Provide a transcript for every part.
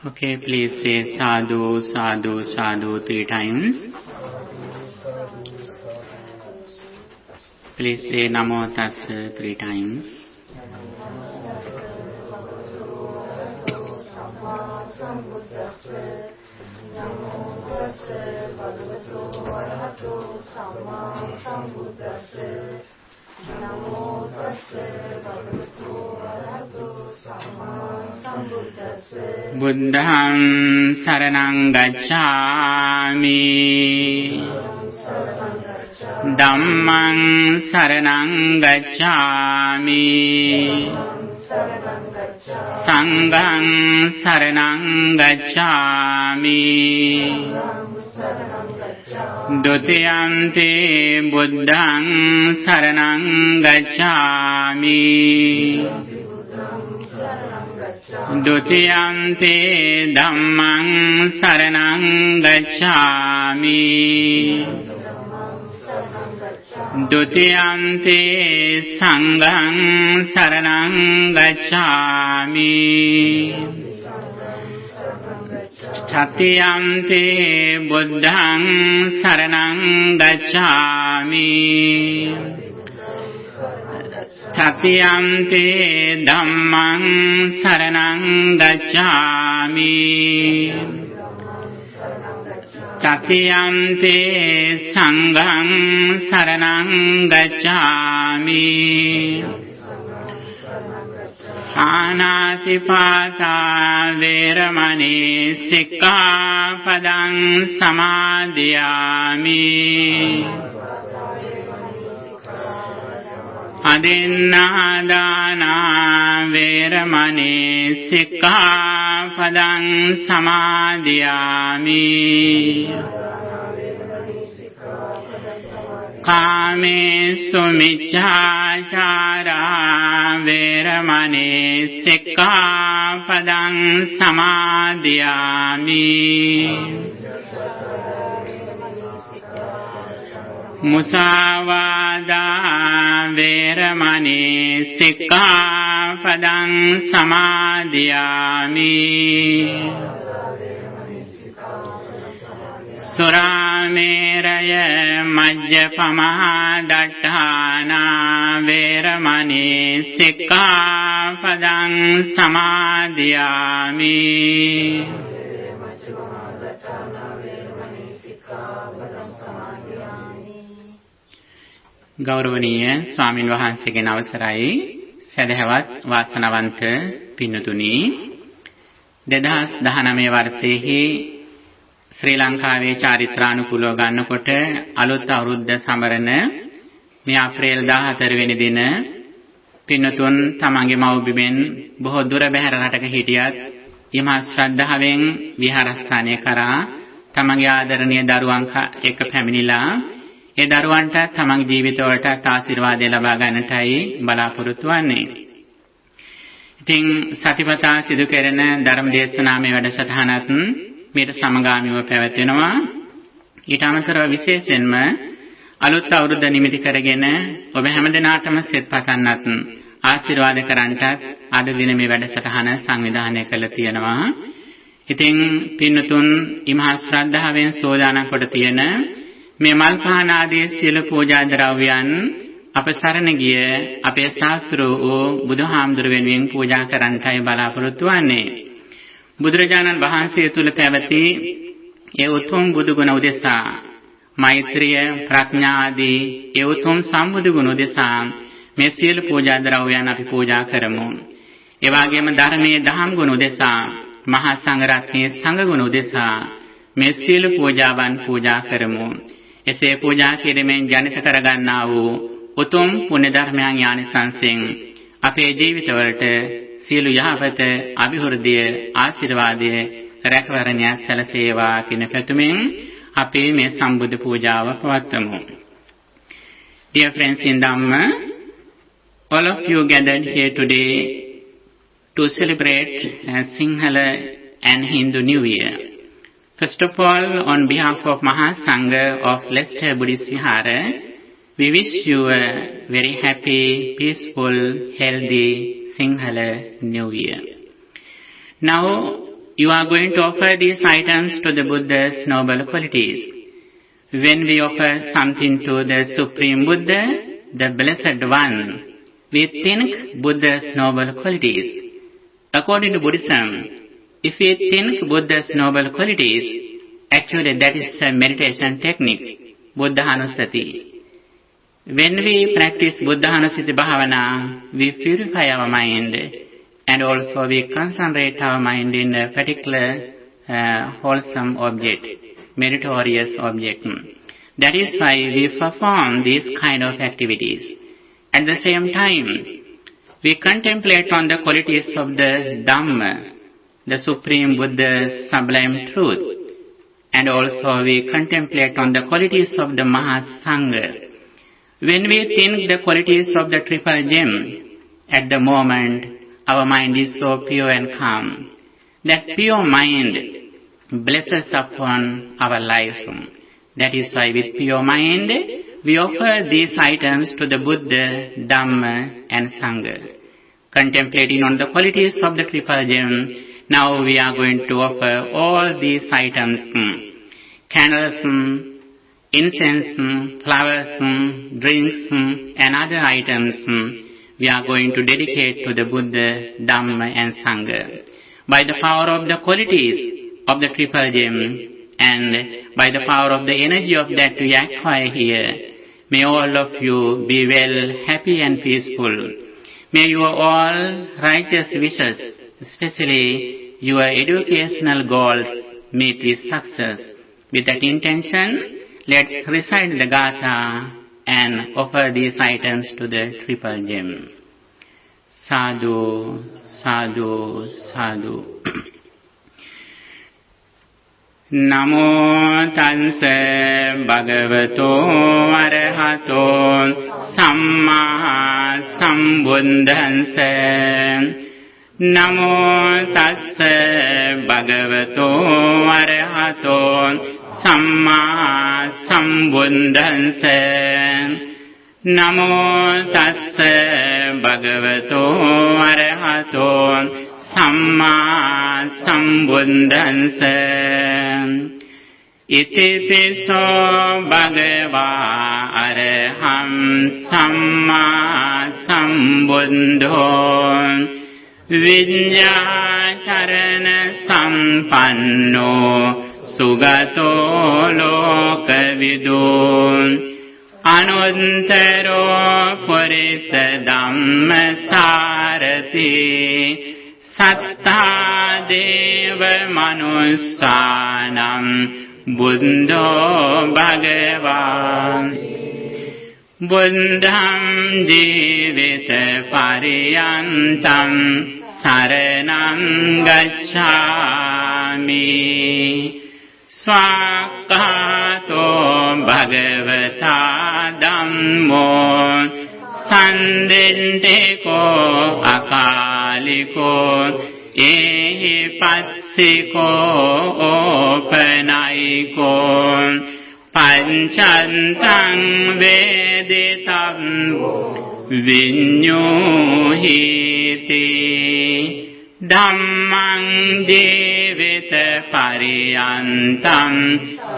Okay, please say sadhu, sadhu, sadhu 3 times. Please say namo tassa 3 times. Buddham saranang gacchami, Dhammang saranang gacchami, Sanghang saranang gacchami, Dutiyampi buddhang saranang gacchami, Dutiyampi dhammang saranang gacchami, Dutiyampi sanghang saranang gacchami, Tatiyampi buddhang saranang gacchami, Tatiyampi dhammang saranang gacchami, Tatiyampi sanghang saranang gacchami, Panatipata veramani sikkhapadang samadhiyami, Adinādāna veramani sikkhapadang samadhiyami, Kāmesu miccācārā veramani sikkhapadang samadhiyami, Musāvādā veramani sikkhapadang samadhiyami, Surāmeraya majjapamā daṭṭhānā veramani sikkhapadang samadhiyami, ගෞරවනීය ස්වාමින් වහන්සේගෙන් අවසරයි සදහවත් වාසනාවන්ත පින්තුනි 2019 වර්ෂයේ ශ්‍රී ලංකාවේ චාරිත්‍රානුකූලව ගන්නකොට අලුත් අවුරුද්ද සමරන මේ අප්‍රේල් 14 වෙනි දින පින්තුන් තමන්ගේ මව්බිමෙන් බොහෝ දුර බැහැර රටක හිටියත් ඊමා ශ්‍රද්ධාවෙන් විහාරස්ථානය කරා තමන්ගේ ආදරණීය දරුවන් එක්ක පැමිණිලා ඒ දරුවන්ට තමන්ගේ ජීවිතවලට ආශිර්වාදය ලබා ගන්නටයි බලාපොරොත්තු වෙන්නේ. ඉතින් සතිපතා සිදු කරන ධර්ම දේශනාමය වැඩසටහනත් මේට සමගාමීව පැවැත්වෙනවා. ඊට අමතරව විශේෂයෙන්ම අලුත් අවුරුද්ද නිමිති කරගෙන ඔබ හැමදෙනාටම සෙත් පතන්නත් ආශිර්වාද කරන්නටත් අද දින මේ වැඩසටහන සංවිධානය කළ තියෙනවා. ඉතින් පින්තුන් ඉමහා ශ්‍රද්ධාවෙන් සෝදානම් කොට තියෙන මේ මල් පහන ආදී සියලු පූජා ද්‍රව්‍යයන් අප සරණ ගිය අපේ ශාස්ත්‍රෝ වූ බුදුහාමුදුර වෙනුවෙන් පූජා කරන්නටයි බලාපොරොත්තු වෙන්නේ. බුදුරජාණන් වහන්සේ තුල පැවති ඒ උතුම් බුදු ගුණ උදෙසා මෛත්‍රිය ප්‍රඥා ආදී ඒ උතුම් සම්බුදු ගුණ උදෙසා මේ සියලු පූජා ද්‍රව්‍යයන් අපි පූජා කරමු. ඒ වගේම ධර්මයේ දහම් ගුණ උදෙසා මහා සංඝ රත්නයේ සංඝ ගුණ උදෙසා මේ සියලු පූජාවන් පූජා කරමු. එසේ පූජා කිරීමෙන් ජනිත කරගන්නා වූ උතුම් පුණ්‍ය ධර්මයන් ඥානසංසෙන් අපේ ජීවිතවලට සියලු යහපත අභිවෘද්ධිය ආශිර්වාදය රැකවරණය සැලසේවා කියන පැතුමින් අපි මේ සම්බුද්ධ පූජාව පවත්වමු. Dear friends in Dhamma, all of you gathered here today to celebrate Sinhala and Hindu New Year. First of all, on behalf of Mahasangha of Leicester Buddhist Vihara, we wish you a very happy, peaceful, healthy Sinhala New Year. Now, you are going to offer these items to the Buddha's noble qualities. When we offer something to the Supreme Buddha, the Blessed One, we think Buddha's noble qualities. According to Buddhism, if we think Buddha's noble qualities, actually that is a meditation technique, Buddhanussati. When we practice Buddhanussati Bhavana, we purify our mind and also we concentrate our mind in a particular wholesome object, meritorious object. That is why we perform these kind of activities. At the same time, we contemplate on the qualities of the Dhamma, the Supreme Buddha's sublime truth, and also we contemplate on the qualities of the Mahasangha. When we think the qualities of the Triple Gem, at the moment our mind is so pure and calm. That pure mind blesses upon our life. That is why with pure mind we offer these items to the Buddha, Dhamma and Sangha. Contemplating on the qualities of the Triple Gem, now we are going to offer all these items, candles, incense, flowers, drinks and other items we are going to dedicate to the Buddha, Dhamma and Sangha. By the power of the qualities of the Triple Gem and by the power of the energy of that we acquire here, may all of you be well, happy and peaceful. May your all righteous wishes, especially your educational goals, meet with success. With that intention, let's recite the Gatha and offer these items to the Triple Gem. Sadhu, sadhu, sadhu. Namo tansa bhagavato arahato samma sambuddhansa. Namo tassa bhagavato arahato samma sambuddhansa. Namo tassa bhagavato arahato samma sambuddhansa. Iti piso bhagava araham samma sambuddho vidyacharana sampanno sugato lokavidu anuttaro purisa dhamma sarati satta deva manussanam buddho bhagavan buddham jivita pariyantam saranam gacchami swakhato bhagavata dhammo sandintiko akaliko ehi passiko opanaiko panchantam veditam vinyuhiti dhammang jivita pariyantam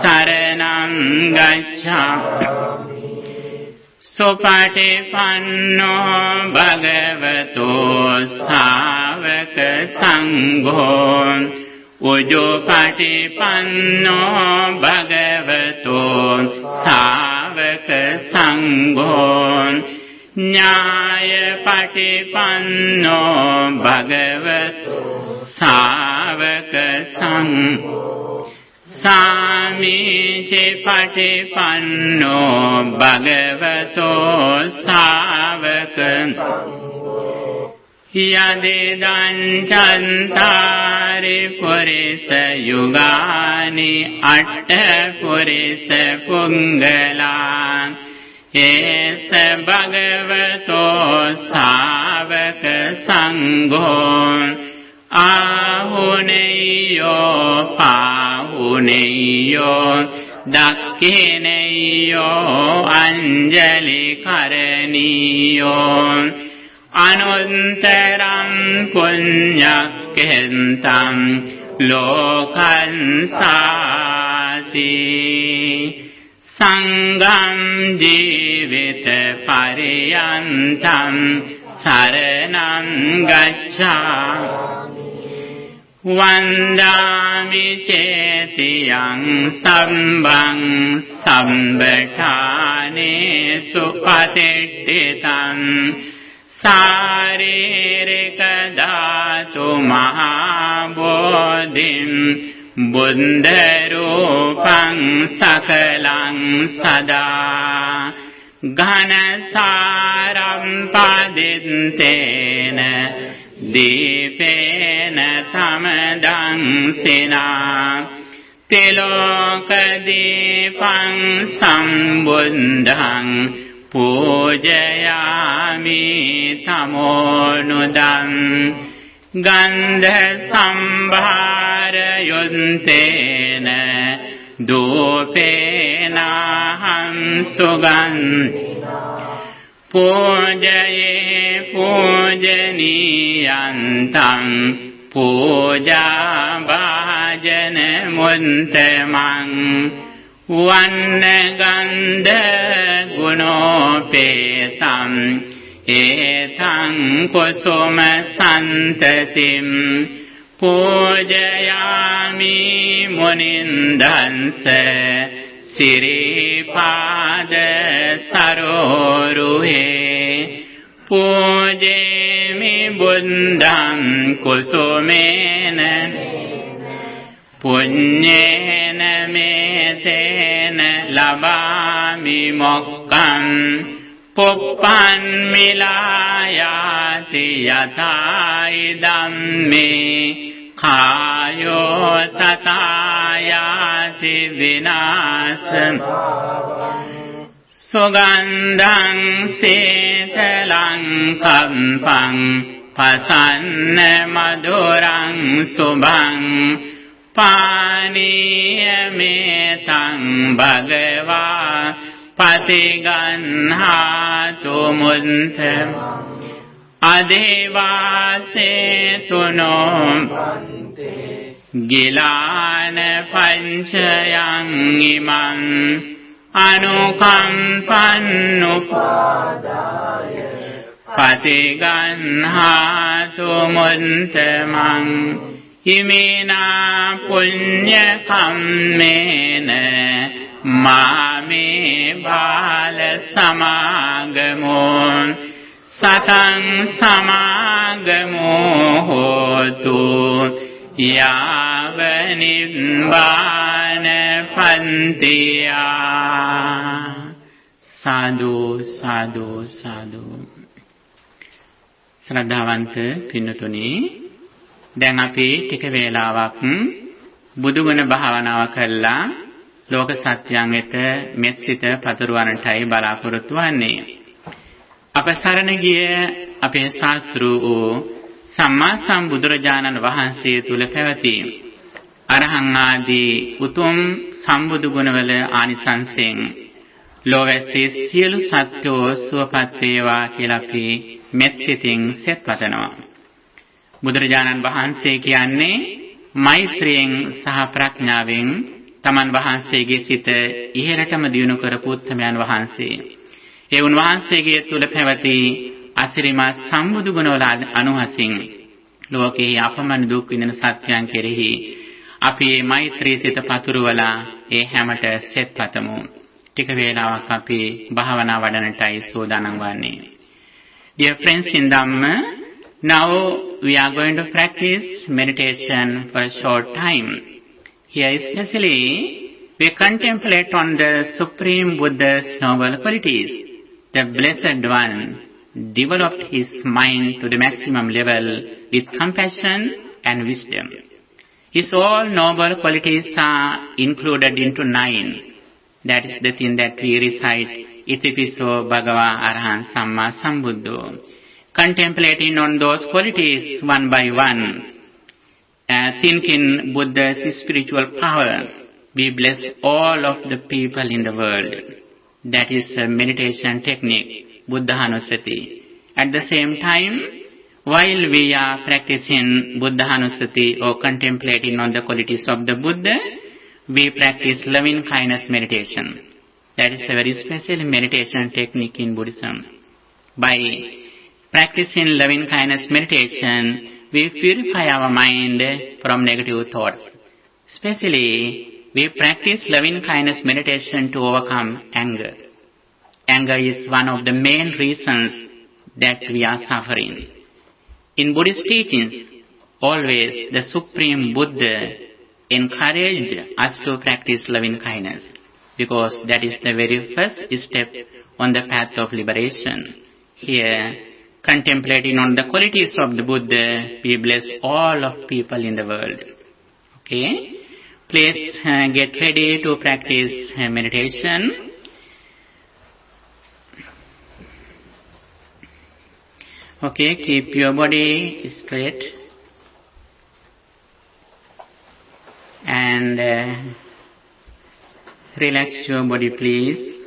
saranam gacchami Supatipanno bhagavato savaka sangho Ujupatipanno bhagavato savaka sangho Nyayapatipanno bhagavato savaka sangho Samije patipanno bhagavato savaka Yadidan chantari purisa yugani atta purisa pungala Esa bhagavato savaka sangho Ahuneyo pahuneyo dakhineyo anjali karaniyo anuntaram punyakentam lokan sati sangam jivita pariyantam saranam gacchami vandami cetiyang sambang sambhatane supatittitam saririka dhatu mahabodhim buddharupang sakalang sada ghanasaram padintena dipena tamadang sina tilokadipang sambuddhang pujayami tamonudam gandha sambharayuntena dupenaham sugandhina pujaye pujaniyantam puja bhajana muntamang vanna gandha gunopetam etang kusuma santatim pujayami munindansa siripada saroruhe pujemi buddham kusumena punyena metena labami mokkam puppan milayati yathaidam me kayo tatayati vinasam sugandhang setalang kampang pasanna madurang subhang paniyametang bhagava patiganhatu muntam adevasetunom gilana panchayang imam anukampannupadaya patiganhatu muntamang imena punya kammena mame bala samagamun satang samagamo hotu yavanibbana pantiya sadhu sadhu sadhu ශ්‍රද්ධාවන්ත පින්නතුනි දැන් අපි ටික වේලාවක් බුදුගුණ භාවනාව කළා ලෝක සත්‍යයන් වෙත මෙත්සිත පතුරවන්නටයි බලාපොරොත්තු වෙන්නේ. අප සරණ ගිය අපේ ශාස්ත්‍රූ වූ සම්මා සම්බුදුරජාණන් වහන්සේ තුල පැවති අරහං ආදී උතුම් සම්බුදු ගුණවල ආනිසංසයෙන් ලෝවැසේ සියලු සත්වෝ සුවපත් වේවා කියලා අපි මෙත්සිතින් සෙත් වදනවා. බුදුරජාණන් වහන්සේ කියන්නේ මෛත්‍රියෙන් සහ ප්‍රඥාවෙන් තමන් වහන්සේගේ සිත ඉහෙරටම දියුණු කරපු උත්තමයන් වහන්සේ. ඒ උන්වහන්සේගේ තුල පැවති අසිරිමත් සම්බුදු ගුණවල අනුහසින් ලෝකේ අපමණ දුක් විඳින සත්‍යයන් කෙරෙහි අපි මේ මෛත්‍රී සිත පතුරවලා ඒ හැමට සෙත් පතමු. ටික වේලාවක් අපි භාවනා වඩනටයි සූදානම් වන්නේ. Dear friends in Dhamma, now we are going to practice meditation for a short time. Here especially we contemplate on the Supreme Buddha's noble qualities. The Blessed One developed his mind to the maximum level with compassion and wisdom. His all noble qualities are included into 9. That is the thing that we recite, Itipiso Bhagava Arhan Samma Sambuddho. Contemplating on those qualities one by one, thinking Buddha's spiritual power, we bless all of the people in the world. That is a meditation technique, Buddhanussati. At the same time, While we are practicing Buddhanussati or contemplating on the qualities of the Buddha, we practice loving kindness meditation. That is a very special meditation technique in Buddhism. By practicing loving kindness meditation, we purify our mind from negative thoughts. Especially, we practice loving kindness meditation to overcome anger. Anger is one of the main reasons that we are suffering. In Buddhist teachings, always the Supreme Buddha encouraged us to practice loving kindness, because that is the very first step on the path of liberation. Here, contemplating on the qualities of the Buddha, we bless all of people in the world. Okay? Please get ready to practice meditation. Okay, keep your body straight and relax your body, please.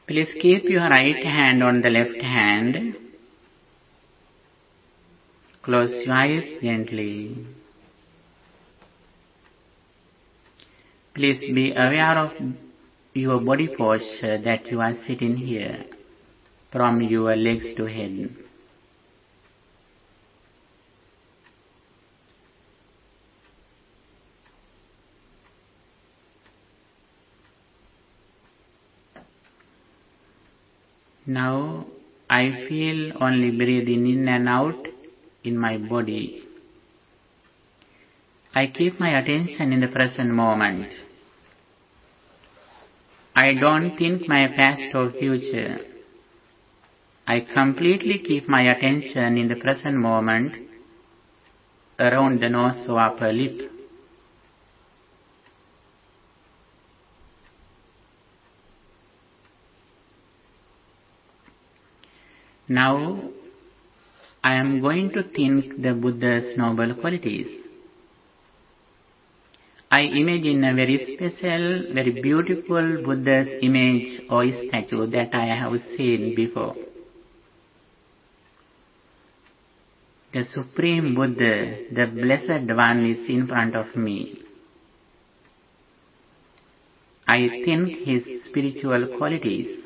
Please keep your right hand on the left hand. Close your eyes gently. Please be aware of your body posture, that you are sitting here from your legs to head. Now I feel only breathing in and out in my body. I keep my attention in the present moment. I don't think my past or future. I completely keep my attention in the present moment around the nose or upper lip. Now I am going to think the Buddha's noble qualities. I imagine a very special, very beautiful Buddha's image or statue that I have seen before. The Supreme Buddha, the Blessed One, is in front of me. I think his spiritual qualities.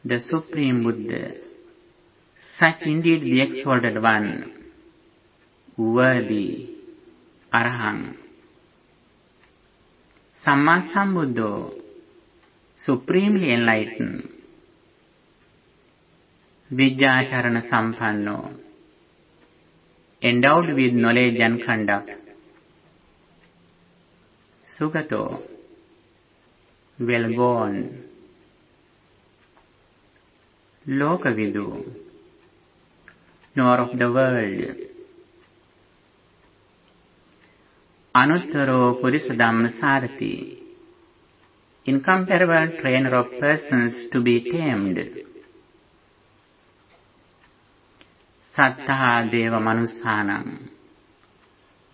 The Supreme Buddha, such indeed the exalted one, worthy, Arahant. Samma Sambuddho, supremely enlightened. Vijjacharana Sampanno, endowed with knowledge and conduct. Sugato, well born. Lokavidu, knower of the world. Anuttaro Purisadhamma Sarati, incomparable trainer of persons to be tamed. Sattaha Deva Manussanam,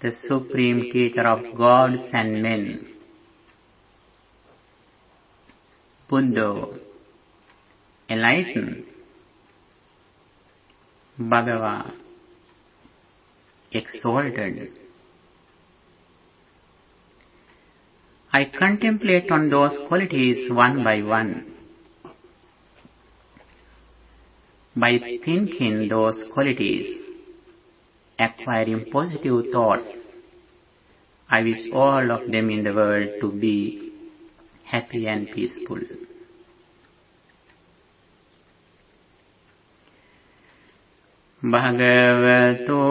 the supreme teacher of gods and men. Buddho, enlightened. Bhagava, exalted. I contemplate on those qualities one by one. By thinking those qualities, acquiring positive thoughts, I wish all of them in the world to be happy and peaceful. Bhagavato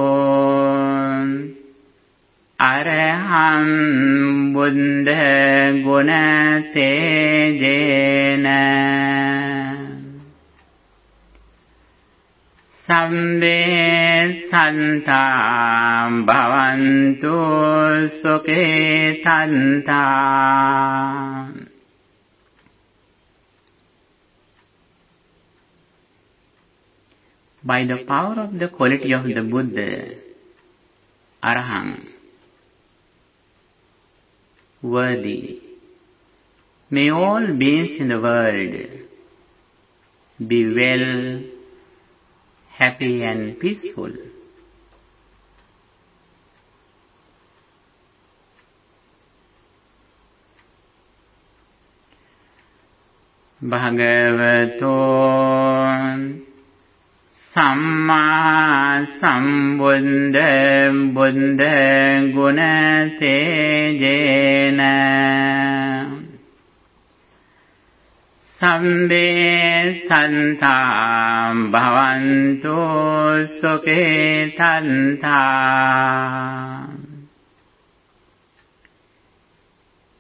Araham Buddha Guna Tejena Sambe Santa Bhavantu Sukhe Tanta. By the power of the quality of the Buddha, Arahant, worthy. May all beings in the world be well, happy and peaceful. Bhagavato Samma Sambuddha Buddha Guna Tejena Sambe Santam Bhavantu Sukhetanta.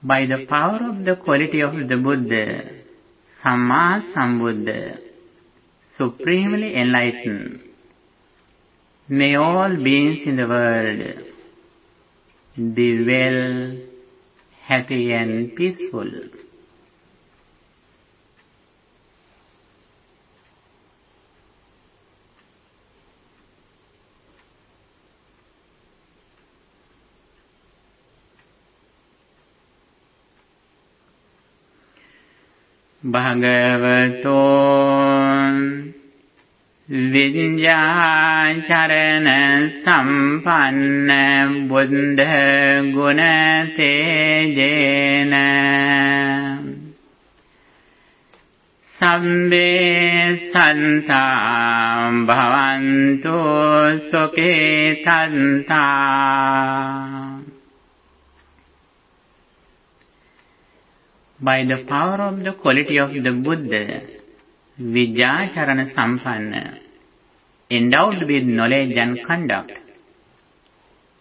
By the power of the quality of the Buddha, Samma Sambuddha, supremely enlightened, may all beings in the world be well, happy and peaceful. Bhagavato Vidyacharana Sampanna Buddha Guna Tejena Sambe Santam Bhavantu Sukhetanta. By the power of the quality of the Buddha, Vidyacharana Sampanna, endowed with knowledge and conduct,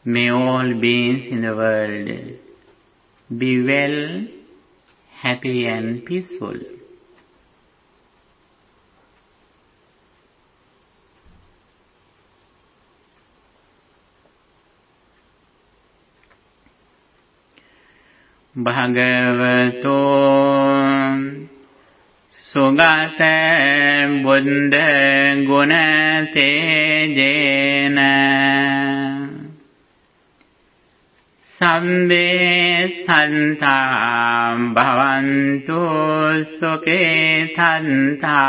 may all beings in the world be well, happy and peaceful. Bhagavato Sugata Buddha Guna Tejena Sambe Santam Bhavantu Sukhetanta.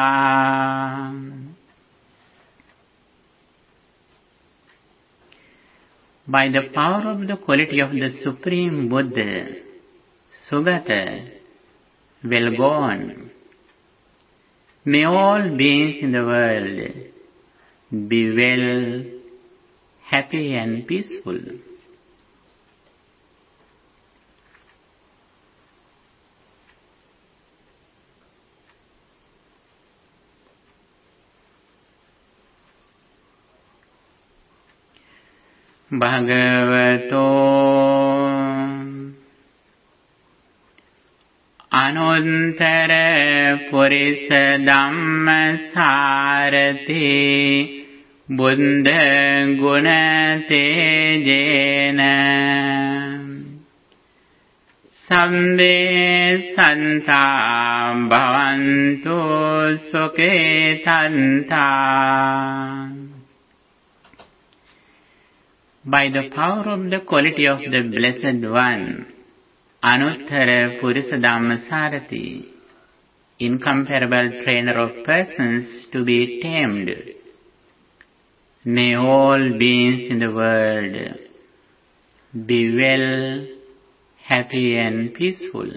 By the power of the quality of the Supreme Buddha, Sugata, well gone, may all beings in the world be well, happy and peaceful. Bhagavato Anuttara Purisa Dhamma Sarati Buddha Guna Tejena Sambe Santam Bhavantu Sukhetanta. By the power of the quality of the Blessed One, Anuttara Purisa Dhamma Sarati, incomparable trainer of persons to be tamed, may all beings in the world be well, happy and peaceful.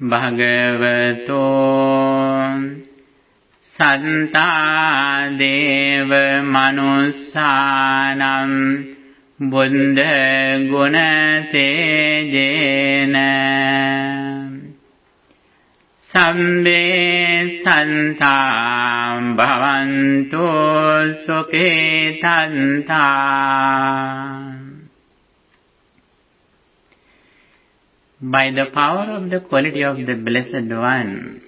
Bhagavato Santa Deva Manussanam Buddha Guna Tejena Sambe Santam Bhavantu Sukhetanta. By the power of the quality of the Blessed One,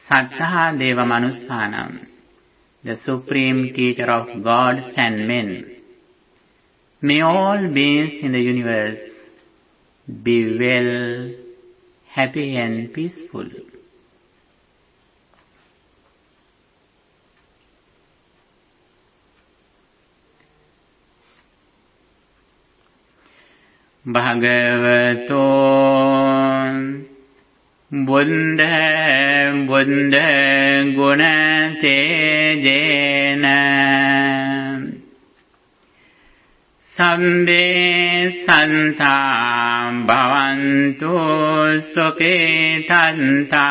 Sattha Deva Manussanam, the supreme teacher of gods and men, may all beings in the universe be well, happy and peaceful. භගවතෝ බුද්ධ ගුණ තේජේන සම්බේ සන්තා භවන්තු සුඛිතන්තා.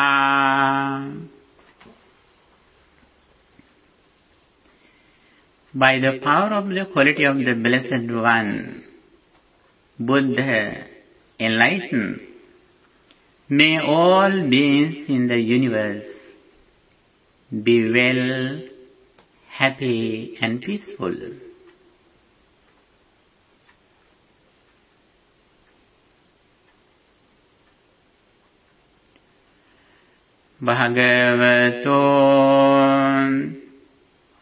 By the power of the quality of the Blessed One, Buddha enlightened, may all beings in the universe be well, happy and peaceful. Bhagavato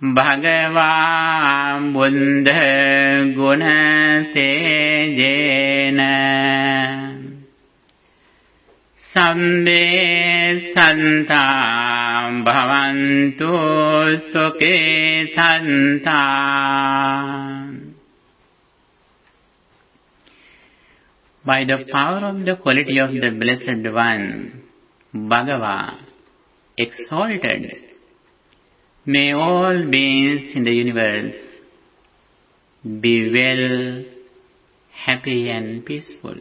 Bhagava Buddha Guna Tejena Sambe Santa Bhavantu Sukhitanta. By the power of the quality of the Blessed One, Bhagava, exalted, may all beings in the universe be well, happy and peaceful.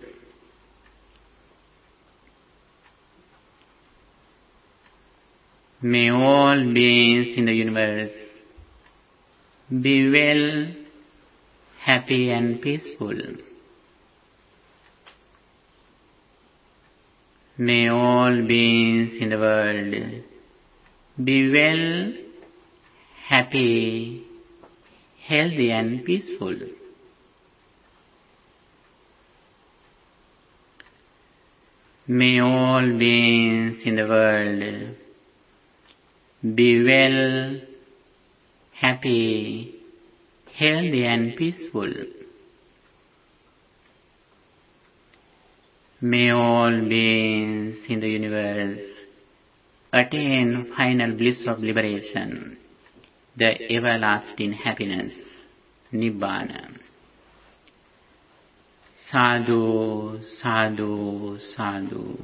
May all beings in the universe be well, happy and peaceful. May all beings in the world be well, happy, healthy and peaceful. May all beings in the world be well, happy, healthy and peaceful. May all beings in the universe attain final bliss of liberation, the everlasting happiness, Nibbana. Sadhu, sadhu, sadhu.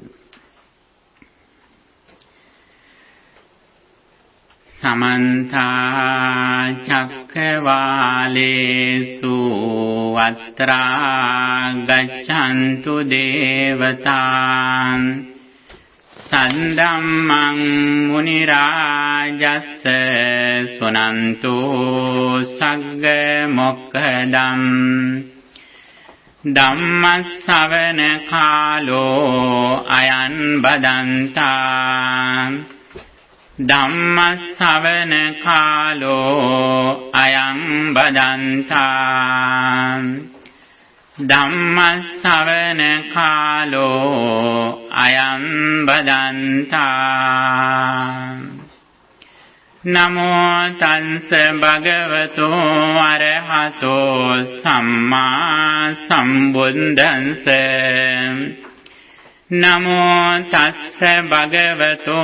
Samantha Cakkavalesu Atra Gaccantu Devatam Sandhammang Munirajassa Sunantu Sagga Mokkadam Dhammasavana Kalo Ayan Badanta Dhammasavana Kalo Ayan Badanta Dhammasavana Kalo Ayan Badanta. Namo Tansa Bhagavato Arahato Samma Sambuddhassa. Namo Tassa Bhagavato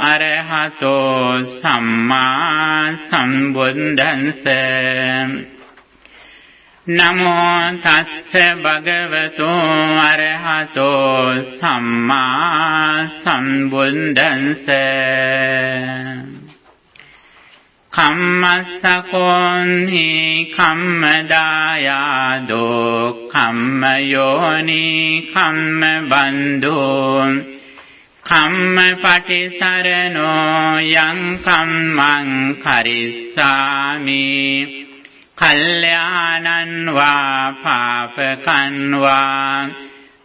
Arahato Samma Sambuddhassa. Namo Tassa Bhagavato Arahato Samma Sambuddhassa. Kammasakoni kammadayado kammayoni kammabandhu kammapatisarano yang kammang karissami kalyanan va papakan va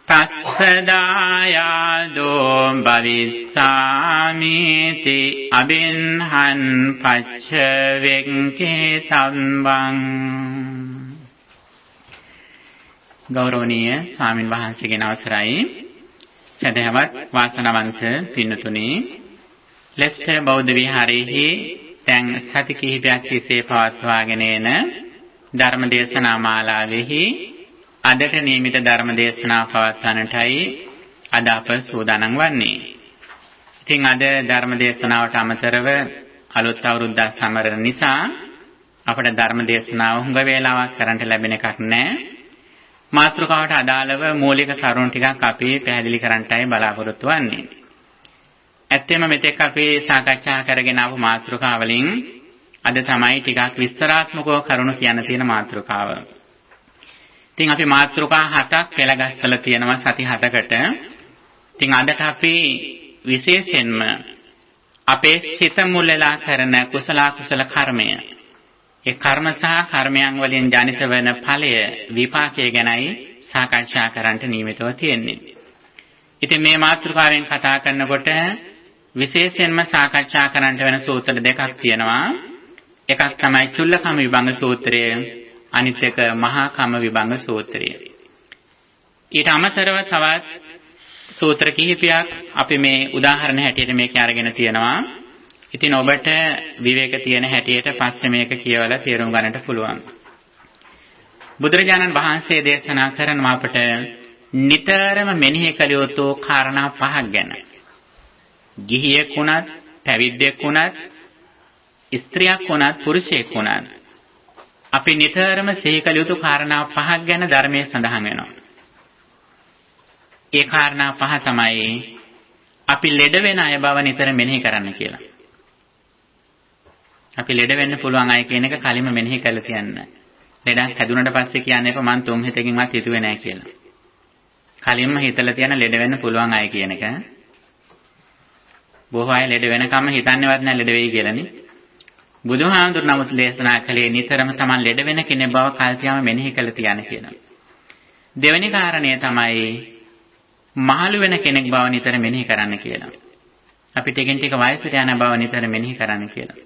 Tatsadayado bhavissāmīti abinhan pacca venketambang. ගෞරවනීය ස්වාමින් වහන්සේගේ අවසරයි සදහවත් වාසනාවන්ත පින්නතුනි, ලෙස්ටර් බෞද්ධ විහාරයේහි දැන් සති කිහිපයක් තිස්සේ පවත්වාගෙන එන ධර්ම දේශනා මාලාවෙහි අදට නියමිත ධර්ම දේශනා පවත්වන්නටයි අද අප සූදානම් වන්නේ. ඉතින් අද ධර්ම දේශනාවට අමතරව අලුත් අවුරුද්දක් සමරන නිසා අපට ධර්ම දේශනාව හුඟ වේලාවක් කරන්න ලැබෙන එකක් නැහැ. මාතෘකාවට අදාළව මූලික කරුණු ටිකක් අපි පැහැදිලි කරන්නටයි බලාපොරොත්තු වෙන්නේ. ඇත්තෙම මෙතෙක් අපි සාකච්ඡා කරගෙන ආපු මාතෘකාවලින් අද තමයි ටිකක් විස්තරාත්මකව කරුණු කියන්න තියෙන මාතෘකාව. ඉතින් අපි මාතෘකා 7ක් පෙළගස්සලා තියෙනවා සති 7කට. ඉතින් අදට අපි විශේෂයෙන්ම අපේ සිත මුල්ලලා කරන කුසල කර්මය, ඒ කර්ම සහ කර්මයන් වලින් ජනිත වෙන ඵලය විපාකය ගැනයි සාකච්ඡා කරන්නට නියමිතව තියෙන්නේ. ඉතින් මේ මාතෘකාවෙන් කතා කරනකොට විශේෂයෙන්ම සාකච්ඡා කරන්නට වෙන සූත්‍ර දෙකක් තියෙනවා. එකක් තමයි චුල්ලකම විභංග සූත්‍රය, අනිත් එක මහා කම විභංග සූත්‍රය. ඊට අමතරව තවත් සූත්‍ර කිහිපයක් අපි මේ උදාහරණ හැටියට මේකේ අරගෙන තියෙනවා. ඉතින් ඔබට විවේක තියෙන හැටියට පස්සේ මේක කියවලා තේරුම් ගන්නට පුළුවන්. බුදුරජාණන් වහන්සේ දේශනා කරනවා අපට නිතරම මෙනෙහි කළ යුතු කාරණා 5ක් ගැන. ගිහියෙක් වුණත්, පැවිද්දෙක් වුණත්, ස්ත්‍රියක් වුණත්, පුරුෂයෙක් වුණත් අපි නිතරම සිහි කළ යුතු කාරණා 5ක් ගැන ධර්මයේ සඳහන් වෙනවා. ඒ කාරණා 5 තමයි අපි ලෙඩ වෙන අය බව නිතර මෙනෙහි කරන්න කියලා. අපි ලෙඩ වෙන්න පුළුවන් අය කියන එක කලින්ම මෙනෙහි කරලා තියන්න. ලෙඩක් හැදුනට පස්සේ කියන්නේ මම 3 හිතකින්වත් හිතුවේ නැහැ කියලා. කලින්ම හිතලා තියන ලෙඩ වෙන්න පුළුවන් අය කියන එක. බොහෝ අය ලෙඩ වෙනකම් හිතන්නේවත් නැහැ ලෙඩ වෙයි කියලානේ. බුදුහාමුදුරු නමුත් දේශනා කළේ නිතරම Taman ලෙඩ වෙන කෙනෙක් බව කල්පියාම මෙනෙහි කරලා තියන්න කියලා. දෙවෙනි කාරණය තමයි මහලු වෙන කෙනෙක් බව නිතර මෙනෙහි කරන්න කියලා. අපි ටිකෙන් ටික වයසට යන බව නිතර මෙනෙහි කරන්න කියලා.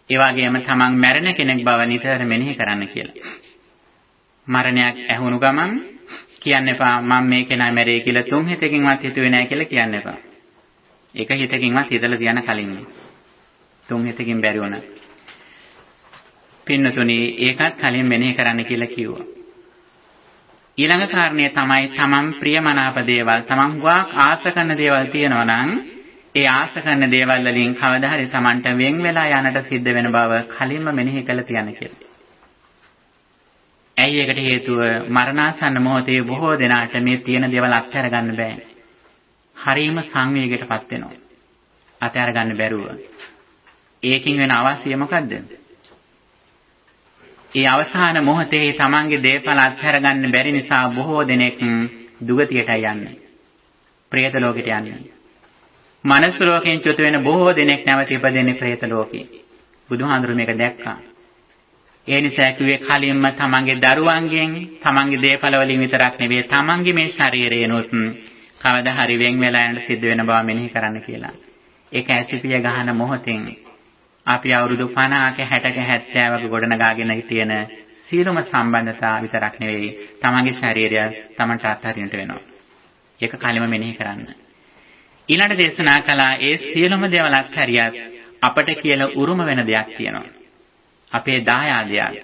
ඒ වගේම තමන් මැරෙන කෙනෙක් බව නිතර මෙනෙහි කරන්න කියලා. මරණයක් ඇහුණු ගමන් කියන්න එපා මම මේ කෙනා මැරෙයි කියලා 3 හිතකින්වත් හිතුවේ නැහැ කියලා කියන්න එපා. එක හිතකින්වත් හිතලා තියන කලින් 3 හිතකින් බැරි වුණා. පින්නතුනි ඒකත් කලින් මෙනෙහි කරන්න කියලා කිව්වා. ඊළඟ කාරණය තමයි තමන් ප්‍රියමනාප දේවල්, තමන් වාක් ආස කරන දේවල් තියෙනවා නම් ඒ ආස කරන දේවල් වලින් කවදා හරි තමන්ට වෙන් වෙලා යන්නට සිද්ධ වෙන බව කලින්ම මෙනෙහි කරලා තියන්න කියලා. ඇයි ඒකට හේතුව? මරණාසන්න මොහොතේ බොහෝ දෙනාට මේ තියෙන දේවල් අත්හැර ගන්න බෑ. හරීම සංවේගයකටපත් වෙනවා. අත්හැර ගන්න බැරුව. ඒකින් වෙන අවශ්‍ය මොකද්ද? ඒ අවසාන මොහොතේ තමන්ගේ දේපල අත්හැර ගන්න බැරි නිසා බොහෝ දෙනෙක් දුගතියට යන්නේ. പ്രേත ලෝකෙට යන්නේ. මනස ලෝකයෙන් චුත වෙන බොහෝ දෙනෙක් නැවත ඉපදෙන්නේ പ്രേත ලෝකේ. බුදුහාඳුරු මේක දැක්කා. ඒ නිසා කිව්වේ කලින්ම තමන්ගේ දරුවන්ගෙන්, තමන්ගේ දේපල වලින් විතරක් නෙවෙයි තමන්ගේ මේ ශරීරයනොත් කවදා හරි වෙන් වෙලා යන්න සිද්ධ වෙන බව මෙනෙහි කරන්න කියලා. ඒක ඇසිපිය ගහන මොහොතෙන් අපි අවුරුදු 50ක 60ක 70ක ගොඩනගාගෙන තියෙන සියලුම සම්බන්ධතා විතරක් නෙවෙයි තමන්ගේ ශරීරය තමන්ට අත්හරින්නට වෙනවා. ඒක කලින්ම මෙනෙහි කරන්න. ඊළඟ දේශනා කළා ඒ සියලුම දේවල් අත්හැරියත් අපට කියලා උරුම වෙන දෙයක් තියෙනවා. අපේ දායාදයක්,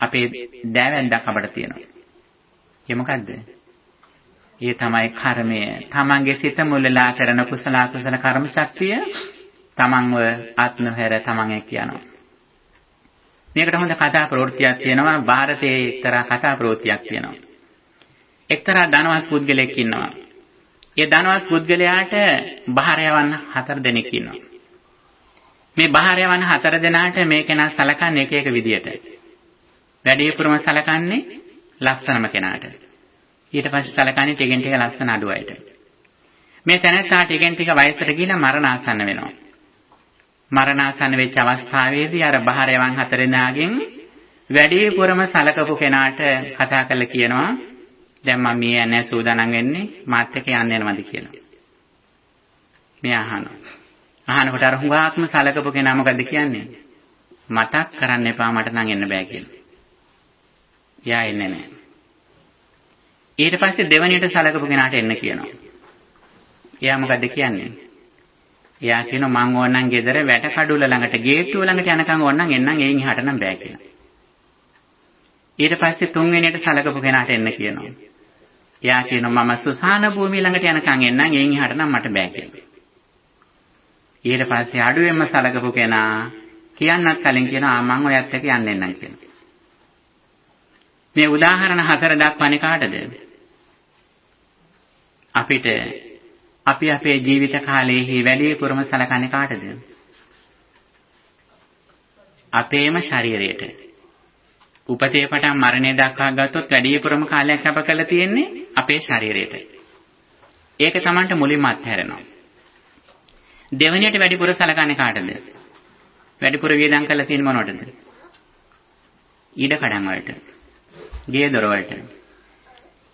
අපේ දෑවැද්දක් අපට තියෙනවා. ඒ මොකද්ද? ඒ තමයි කර්මය. තමන්ගේ සිත මුලලා කරන කුසල කර්ම ශක්තිය තමන්ව ආත්මහැර තමන් එක්ක යනවා. මේකට හොඳ කතා ප්‍රවෘත්තියක් තියෙනවා. ಭಾರತයේ එක්තරා කතා ප්‍රවෘත්තියක් තියෙනවා. එක්තරා ධනවත් පුද්ගලයෙක් ඉන්නවා. ඒ ධනවත් පුද්ගලයාට බාහිරයන් 4 දෙනෙක් ඉන්නවා. මේ බාහිරයන් 4 දෙනාට මේ කෙනා සලකන්නේ එක එක විදියට. වැඩිපුරම සලකන්නේ ලස්සනම කෙනාට. ඊට පස්සේ සලකන්නේ ටිකෙන් ටික ලස්සන අඩු අයට. මේ තැනට ටිකෙන් ටික වයසට ගිහින් මරණාසන්න වෙනවා. මරණාසන්න වෙච්ච අවස්ථාවේදී අර බාහිරයන් 4 දෙනාගෙන් වැඩිපුරම සලකපු කෙනාට කතා කරලා කියනවා දැන් මම මේ යන්නේ සූදානම් වෙන්නේ මාත් එක්ක යන්න යනවාද කියලා. මෙයා අහනවා. අහනකොට අර හුඟාක්ම සලකපු කෙනා මොකද කියන්නේ? මතක් කරන්න එපා මට නම් එන්න බෑ කියලා. එයා එන්නේ නැහැ. ඊට පස්සේ දෙවණියට සලකපු කෙනාට එන්න කියනවා. එයා මොකද කියන්නේ? එයා කියනවා මං ඕනනම් ගෙදර වැට කඩුල ළඟට ගේට්ටුව ළඟට යනකම් ඕනනම් එන්නම් එයින් එහාට නම් බෑ කියලා. ඊට පස්සේ තුන්වෙනියට සලකපු කෙනාට එන්න කියනවා. එයා කියනවා මම සුසාන භූමිය ළඟට යනකම් එන්නම් එයින් එහාට නම් මට බෑ කියලා. ඊට පස්සේ අඩුවෙන්ම සලකපු කෙනා කියන්නත් කලින් කියනවා මං ඔයත් එක්ක යන්න එන්නම් කියලා. මේ උදාහරණ 4 දක්වන්නේ කාටද? අපිට අපි අපේ ජීවිත කාලයේ වැඩිපුරම සලකන්නේ කාටද? අපේම ශරීරයට. උපතේ පටන් මරණය දක්වා ගත්තොත් වැඩිපුරම කාලයක් කැප කරලා තියෙන්නේ අපේ ශරීරයට. ඒක Tamanට මුලින්ම අත්හැරෙනවා. දෙවෙනියට වැඩිපුර සලකන්නේ කාටද? වැඩිපුර වියදම් කරලා තියෙන්නේ මොනවටද? ඊඩකඩම් වලට. ගේ දොර වලට.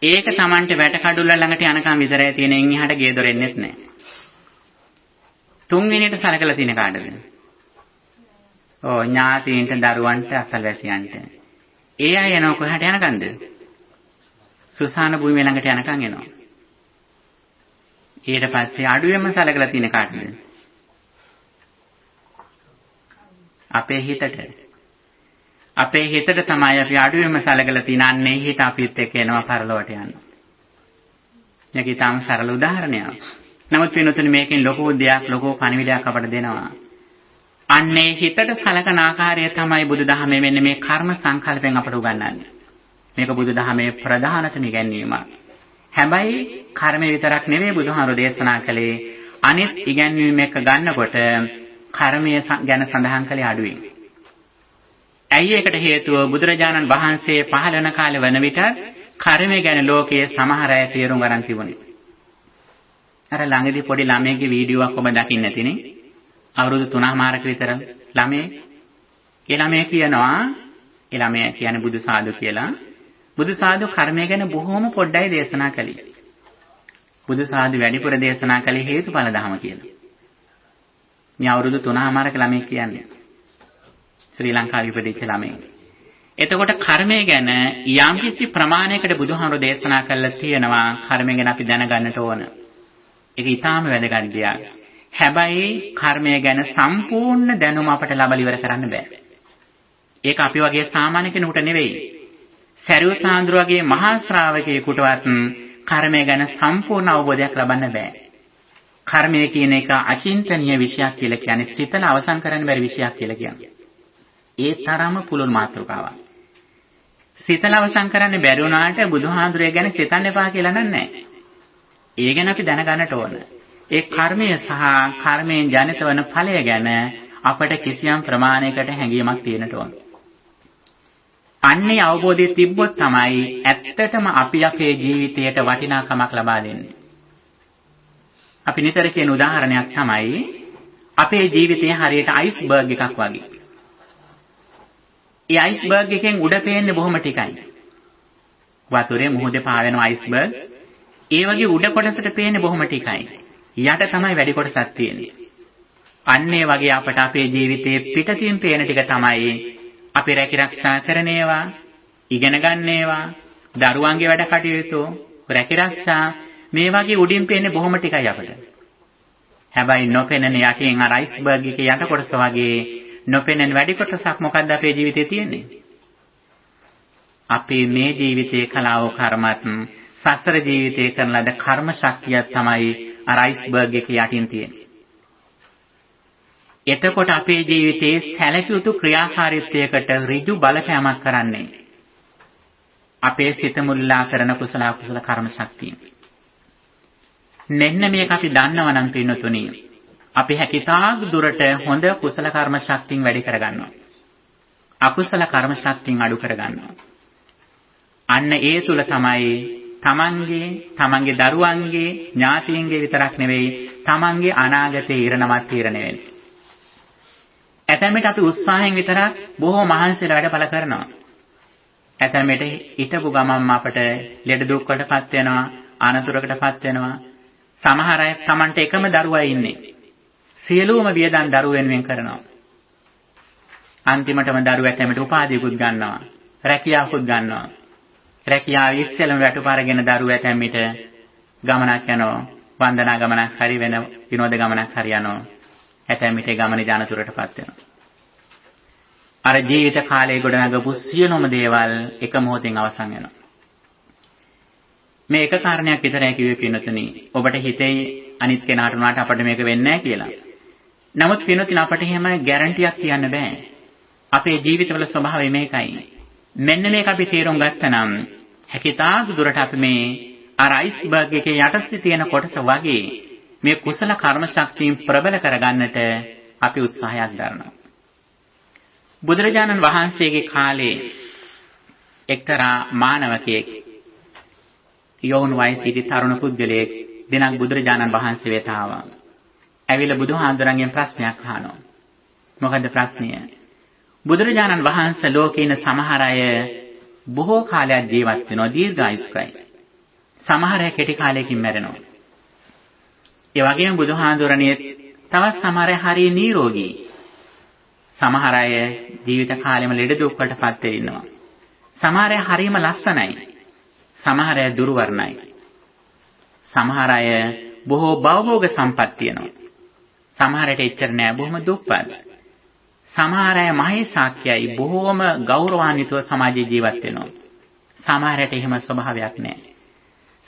ඒක Tamanට වැට කඩුල්ල ළඟට යනකම් විතරයි තියෙන. එන් එහාට ගේ දොර එන්නෙත් නැහැ. තුන්වෙනියට සලකලා තියෙන කාටද? ඥාතීන්ට, දරුවන්ට, අසල්වැසියන්ට. ඒ අය යන කොහාට යනකන්ද? සුසාන භූමිය ළඟට යනකම් එනවා. ඊට පස්සේ අඩුවෙන්ම සලකලා තියෙන කාටද? අපේ හිතට. අපේ හිතට තමයි අපි අඩුවෙන්ම සලකලා තියන්නේ. හිත අපිත් එක්ක එනවා පරලොවට යන්න. මේක ඊටම සරල උදාහරණයක්. නමුත් වෙනතුනේ මේකෙන් ලොකු දෙයක්, ලොකු පණිවිඩයක් අපට දෙනවා. අන්නේ හිතට සලකන ආකාරය තමයි බුදුදහමේ වෙන්නේ මේ කර්ම සංකල්පයෙන් අපට උගන්වන්නේ. මේක බුදුදහමේ ප්‍රධානතම ඉගැන්වීමක්. හැබැයි කර්මය විතරක් නෙවෙයි බුදුහාමුදුරෝ දේශනා කළේ අනිත් ඉගැන්වීම් එක ගන්නකොට කර්මය ගැන සඳහන් කළේ අඩුවෙන්. ඇයි ඒකට හේතුව? බුදුරජාණන් වහන්සේ පහළ වෙන කාලේ වන විට කර්මය ගැන ලෝකයේ සමහර අය තේරුම් ගන්න තිබුණේ. අර ළඟදී පොඩි ළමයෙක්ගේ වීඩියෝවක් ඔබ දකින්න ඇතිනේ. අවුරුදු 3මාරක විතර ළමයෙක්. ඒ ළමයා කියනවා, ඒ ළමයා කියන්නේ බුදු සාදු කියලා. බුදු සාදු කර්මය ගැන බොහොම පොඩ්ඩයි දේශනා කළේ. බුදු සාදු වැඩිපුර දේශනා කළේ හේතුඵල ධම කියලා. මේ අවුරුදු 3මාරක ළමයෙක් කියන්නේ. ශ්‍රී ලංකාවේ ඉපදිච්ච ළමයෙක්. එතකොට කර්මය ගැන යම්කිසි ප්‍රමාණයකට බුදුහාමුදුරෝ දේශනා කළා තියෙනවා. කර්මය ගැන අපි දැනගන්නට ඕන. ඒක ඊටාම වැදගත් දෙයක්. හැබැයි කර්මය ගැන සම්පූර්ණ දැනුම අපට ලබා ඉවර කරන්න බෑ. ඒක අපි වගේ සාමාන්‍ය කෙනෙකුට නෙවෙයි. සරියුත් හාමුදුර වගේ මහා ශ්‍රාවකයෙකුටවත් කර්මය ගැන සම්පූර්ණ අවබෝධයක් ලබන්න බෑ. කර්මය කියන එක අචින්තනීය විෂයක් කියලා කියන්නේ, සිතලා අවසන් කරන්න බැරි විෂයක් කියලා කියන්නේ. ඒ තරම පුළුල් මාතෘකාවක්. සිතලා අවසන් කරන්න බැරි වුණාට බුදුහාමුදුරේ ගැන සිතන්න එපා කියලා නෑ. ඒ ගැන අපි දැනගන්නට ඕන. ඒ කර්මය සහ කර්මයෙන් ජනිත වන ඵලය ගැන අපට කිසියම් ප්‍රමාණයකට හැඟීමක් තියෙනට ඕන. අන්නේ අවබෝධය තිබ්බොත් තමයි ඇත්තටම අපි අපේ ජීවිතයට වටිනාකමක් ලබා දෙන්නේ. අපි නිතර කියන උදාහරණයක් තමයි අපේ ජීවිතය හරියට අයිස්බර්ග් එකක් වගේ. ඒ අයිස්බර්ග් එකෙන් උඩ පේන්නේ බොහොම ටිකයි. වතුරේ මුහුදේ පාවෙන අයිස්බර්ග් ඒ වගේ උඩ කොටසට පේන්නේ බොහොම ටිකයි. යට තමයි වැඩි කොටසක් තියෙන්නේ. අන්න ඒ වගේ අපට අපේ ජීවිතයේ පිටතින් පේන ටික තමයි අපි රැකිරක්ෂා කරන ඒවා, ඉගෙන ගන්න ඒවා, දරුවන්ගේ වැඩ කටයුතු, රැකිරක්ෂා මේ වගේ උඩින් පේන්නේ බොහොම ටිකයි අපට. හැබැයි නොපෙනෙන යටින් අර අයිස්බර්ග් එකේ යට කොටස වගේ නොපෙනෙන වැඩි කොටසක් මොකද්ද අපේ ජීවිතේ තියෙන්නේ? අපේ මේ ජීවිතයේ කලාව කර්මත් සසර ජීවිතයේ කරන ලද කර්ම ශක්තිය තමයි අර අයිස්බර්ග් එකේ යටින් තියෙන්නේ. එතකොට අපේ ජීවිතයේ සැලකිය යුතු ක්‍රියාකාරීත්වයකට ඍජු බලපෑමක් කරන්නේ අපේ සිත මුල්ලා කරන කුසල අකුසල කර්ම ශක්තිය. මෙන්න මේක අපි දන්නවා නම් පින්නතුණි, අපි හැකිතාක් දුරට හොඳ කුසල කර්ම ශක්තියෙන් වැඩි කරගන්නවා. අකුසල කර්ම ශක්තියෙන් අඩු කරගන්නවා. අන්න ඒ තුල තමයි තමන්ගේ දරුවන්ගේ ඥාතීන්ගේ විතරක් නෙවෙයි තමන්ගේ අනාගතයේ ඉරණමත් තීරණය වෙන්නේ. ඇතැම්මට අපි උත්සාහයෙන් විතරක් බොහෝ මහන්සියලා වැඩපළ කරනවා. ඇතැම්මට හිටපු ගමන්ම අපට ලෙඩ දුක් වලටපත් වෙනවා, අනතුරකටපත් වෙනවා. සමහර අය Tamanට එකම දරුවා ඉන්නේ. සියලුම වියදම් දරුව වෙනුවෙන් කරනවා. අන්තිමටම දරුවා ඇතැම්මට උපාධියකුත් ගන්නවා, රැකියාවකුත් ගන්නවා. රැකියාව ඉස්සෙල්ලම වැටුපාරගෙන දරුවා ඇතැම්මට ගමනක් යනවා, වන්දනා ගමනක් හරි වෙන විනෝද ගමනක් හරි යනවා. ඇතැම්මිට ගමනේ ජනතුරටපත් වෙනවා. අර ජීවිත කාලයේ ගොඩනගපු සියලුම දේවල් එක මොහොතෙන් අවසන් වෙනවා. මේ එක කාරණයක් විතරයි කිව්වේ පින්නතුනි. ඔබට හිතේ අනිත් කෙනාට උනාට අපිට මේක වෙන්නේ නැහැ කියලා. නමුත් පින්නතුනි අපිට එහෙම ගැරන්ටියක් කියන්න බෑ. අපේ ජීවිතවල ස්වභාවය මේකයි. මෙන්න මේක අපි තේරුම් ගත්තනම් හැකිතාක් දුරට අපි මේ අර අයිස්බර්ග් එකේ යටස්සේ තියෙන කොටස වගේ මේ කුසල කර්ම ශක්තියින් ප්‍රබල කරගන්නට අපි උත්සාහයක් දරනවා. බුදුරජාණන් වහන්සේගේ කාලේ එක්තරා මානවකයෙක් යෝන් වයසේ සිටි තරුණ පුද්ගලයෙක් දිනක් බුදුරජාණන් වහන්සේ වෙත ආවා. ඇවිල්ලා බුදුහාඳුරන්ගෙන් ප්‍රශ්නයක් අහනවා. මොකද ප්‍රශ්නය? බුදුරජාණන් වහන්සේ ලෝකේ ඉන්න සමහර අය බොහෝ කාලයක් ජීවත් වෙනවා, දීර්ඝායුෂ්කයි. සමහර අය කෙටි කාලයකින් මැරෙනවා. ඒ වගේම බුදුහාඳුරනේ තවත් සමහර අය හරිය නිරෝගී. සමහර අය ජීවිත කාලෙම ලෙඩ දුක් වලටපත් වෙනවා. සමහර අය හරියම ලස්සනයි. සමහර අය දුර්වර්ණයි. සමහර අය බොහෝ භවභෝග සම්පත් තියෙනවා. සමහරට එච්චර නෑ, බොහොම දුප්පත්. සමහර අය මහේසාක්‍යයි, බොහෝම ගෞරවාන්විතව සමාජයේ ජීවත් වෙනවා. සමහරට එහෙම ස්වභාවයක් නෑ.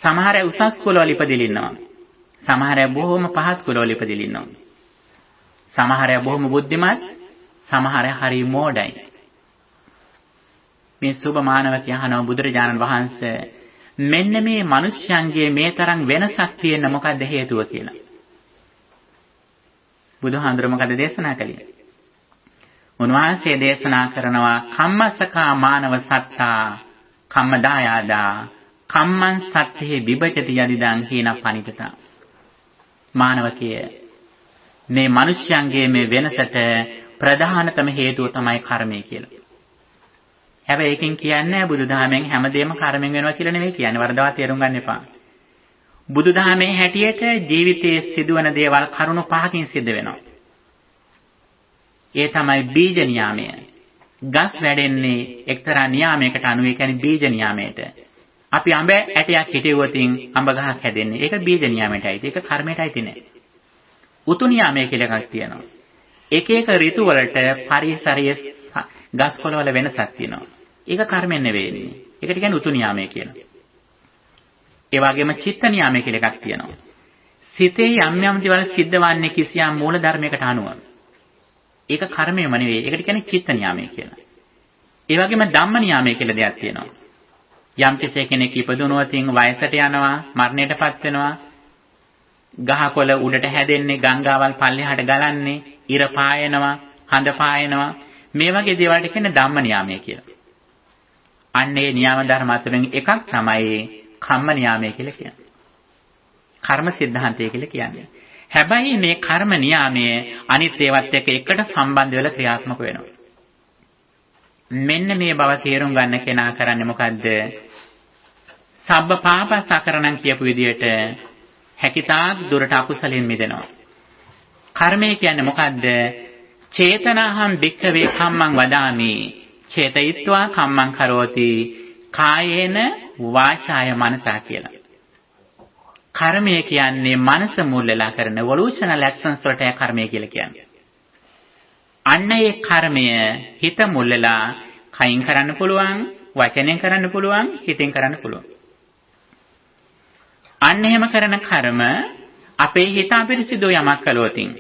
සමහර අය උසස් කුලවල ඉපදිලා ඉන්නවා. සමහර අය බොහොම පහත් කුලවල ඉපදිලා ඉන්නවා. සමහර අය බොහොම බුද්ධිමත්, සමහර අය හරි මෝඩයි. මේ සුබ මානවකයා අහනවා බුදුරජාණන් වහන්සේ මෙන්න මේ මිනිස්යන්ගේ මේ තරම් වෙනසක් තියෙන මොකක්ද හේතුව කියලා. බුදුහාඳුර මොකද දේශනා කළේ? උන්වහන්සේ දේශනා කරනවා කම්මසකා මානව සත්තා කම්මදායාදා කම්මං සත්තේ විභජති යදිදං හේන පනිතතා. මානවකයේ මේ මිනිස්යන්ගේ මේ වෙනසට ප්‍රධානතම හේතුව තමයි කර්මය කියලා. හැබැයි ඒකෙන් කියන්නේ බුදුදහමෙන් හැමදේම කර්මෙන් වෙනවා කියලා නෙවෙයි කියන්නේ. වරදවා තේරුම් ගන්න එපා. බුදුදහමේ හැටියට ජීවිතයේ සිදුවන දේවල් කරුණු පහකින් සිද්ධ වෙනවා. ඒ තමයි බීජ නියාමය. ගස් වැඩෙන්නේ එක්තරා නියාමයකට අනුව, ඒ කියන්නේ බීජ නියාමයට. අපි අඹ ඇටයක් හිටෙවුවොතින් අඹ ගහක් හැදෙන්නේ. ඒක බීජ නියාමයටයි. ඒක කර්මයටයි තියෙන්නේ. උතු නියාමය කියලා එකක් තියෙනවා. එක එක ඍතු වලට පරිසරයේ ගස් කොළවල වෙනසක් තියෙනවා. ඒක කර්මෙන් නෙවෙයි. ඒකට කියන්නේ උතු නියාමය කියලා. ඒ වගේම චිත්ත නියාමය කියලා එකක් තියෙනවා. සිතේ යම් යම් දේවල් සිද්ධ වන්නේ කිසියම් මූල ධර්මයකට අනුව. ඒක කර්මයම නෙවෙයි. ඒකට කියන්නේ චිත්ත නියාමය කියලා. ඒ වගේම ධම්ම නියාමය කියලා දෙයක් තියෙනවා. යම් කෙනෙක් ඉපදුනොතින් වයසට යනවා, මරණයටපත් වෙනවා. ගහකොළ උඩට හැදෙන්නේ, ගංගාවල් පල්ලෙහාට ගලන්නේ, ඉර පායනවා, හඳ පායනවා. මේ වගේ දේවල්ට කියන්නේ ධම්ම නියාමය කියලා. අන්නේ නියාම ධර්ම අතරින් එකක් තමයි කම්ම නියාමය කියලා කියන්නේ. කර්ම સિદ્ધාන්තය කියලා කියන්නේ. හැබැයි මේ කර්ම නියාමය අනිත් ඒවත් එක්ක එකට සම්බන්ධ වෙලා ක්‍රියාත්මක වෙනවා. මෙන්න මේ බව තේරුම් ගන්න කෙනා කරන්නේ මොකද්ද? සබ්බ පාපසකරණම් කියපු විදිහට හැකිතාක් දුරට අකුසලෙන් මිදෙනවා. කර්මය කියන්නේ මොකද්ද? චේතනාහං භික්ඛවේ කම්මං වදාමි චේතයිත්වා කම්මං කරෝති කායේන වාචාය මනසා කියලා. කර්මය කියන්නේ මනස මුල් වෙලා කරන එවොලුෂනල් ඇක්ෂන්ස් වලට කර්මය කියලා කියන්නේ. අන්න ඒ කර්මය හිත මුල් වෙලා කයින් කරන්න පුළුවන්, වචනෙන් කරන්න පුළුවන්, හිතෙන් කරන්න පුළුවන්. අන්න එහෙම කරන කර්ම අපේ හිත අපිරිසිදු යමක් කළොතින්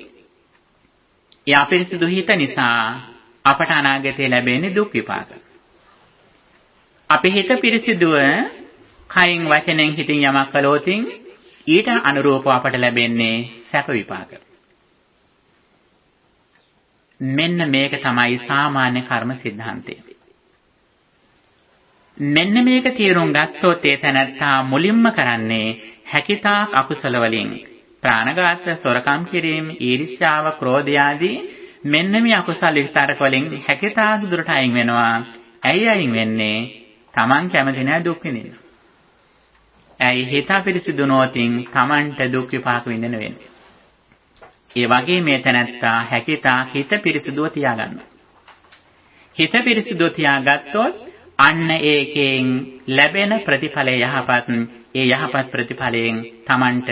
ඒ අපිරිසිදු හිත නිසා අපට අනාගතේ ලැබෙන්නේ දුක් විපාක. අපේ හිත පිරිසිදුව කයින් වචනෙන් හිතින් යමක් කළොතින් ඊට අනුරූපව අපට ලැබෙන්නේ සැප විපාක. මෙන්න මේක තමයි සාමාන්‍ය කර්ම સિદ્ધාන්තය. මෙන්න මේක තේරුම් ගත්තොත් ඒ තැනත්තා මුලින්ම කරන්නේ හැකිතාක් අකුසල වලින් ප්‍රාණඝාත, සොරකම් කිරීම, ඊර්ෂ්‍යාව, ක්‍රෝධය ආදී මෙන්න මේ අකුසල විතරක වලින් හැකිතාක් දුරට අයින් වෙනවා. ඇයි අයින් වෙන්නේ? Taman කැමති නැහැ දුක් විඳින්න. ඇයි හිත පිරිසිදු නොතින් Tamanට දුක් විපාක විඳින්න වෙන්නේ. ඒ වගේ මේ තැනත්තා හැකිතාක් හිත පිරිසිදුව තියාගන්නවා. හිත පිරිසිදුව තියාගත්තොත් අන්න ඒකෙන් ලැබෙන ප්‍රතිඵලය යහපත්. ඒ යහපත් ප්‍රතිඵලයෙන් Tamanට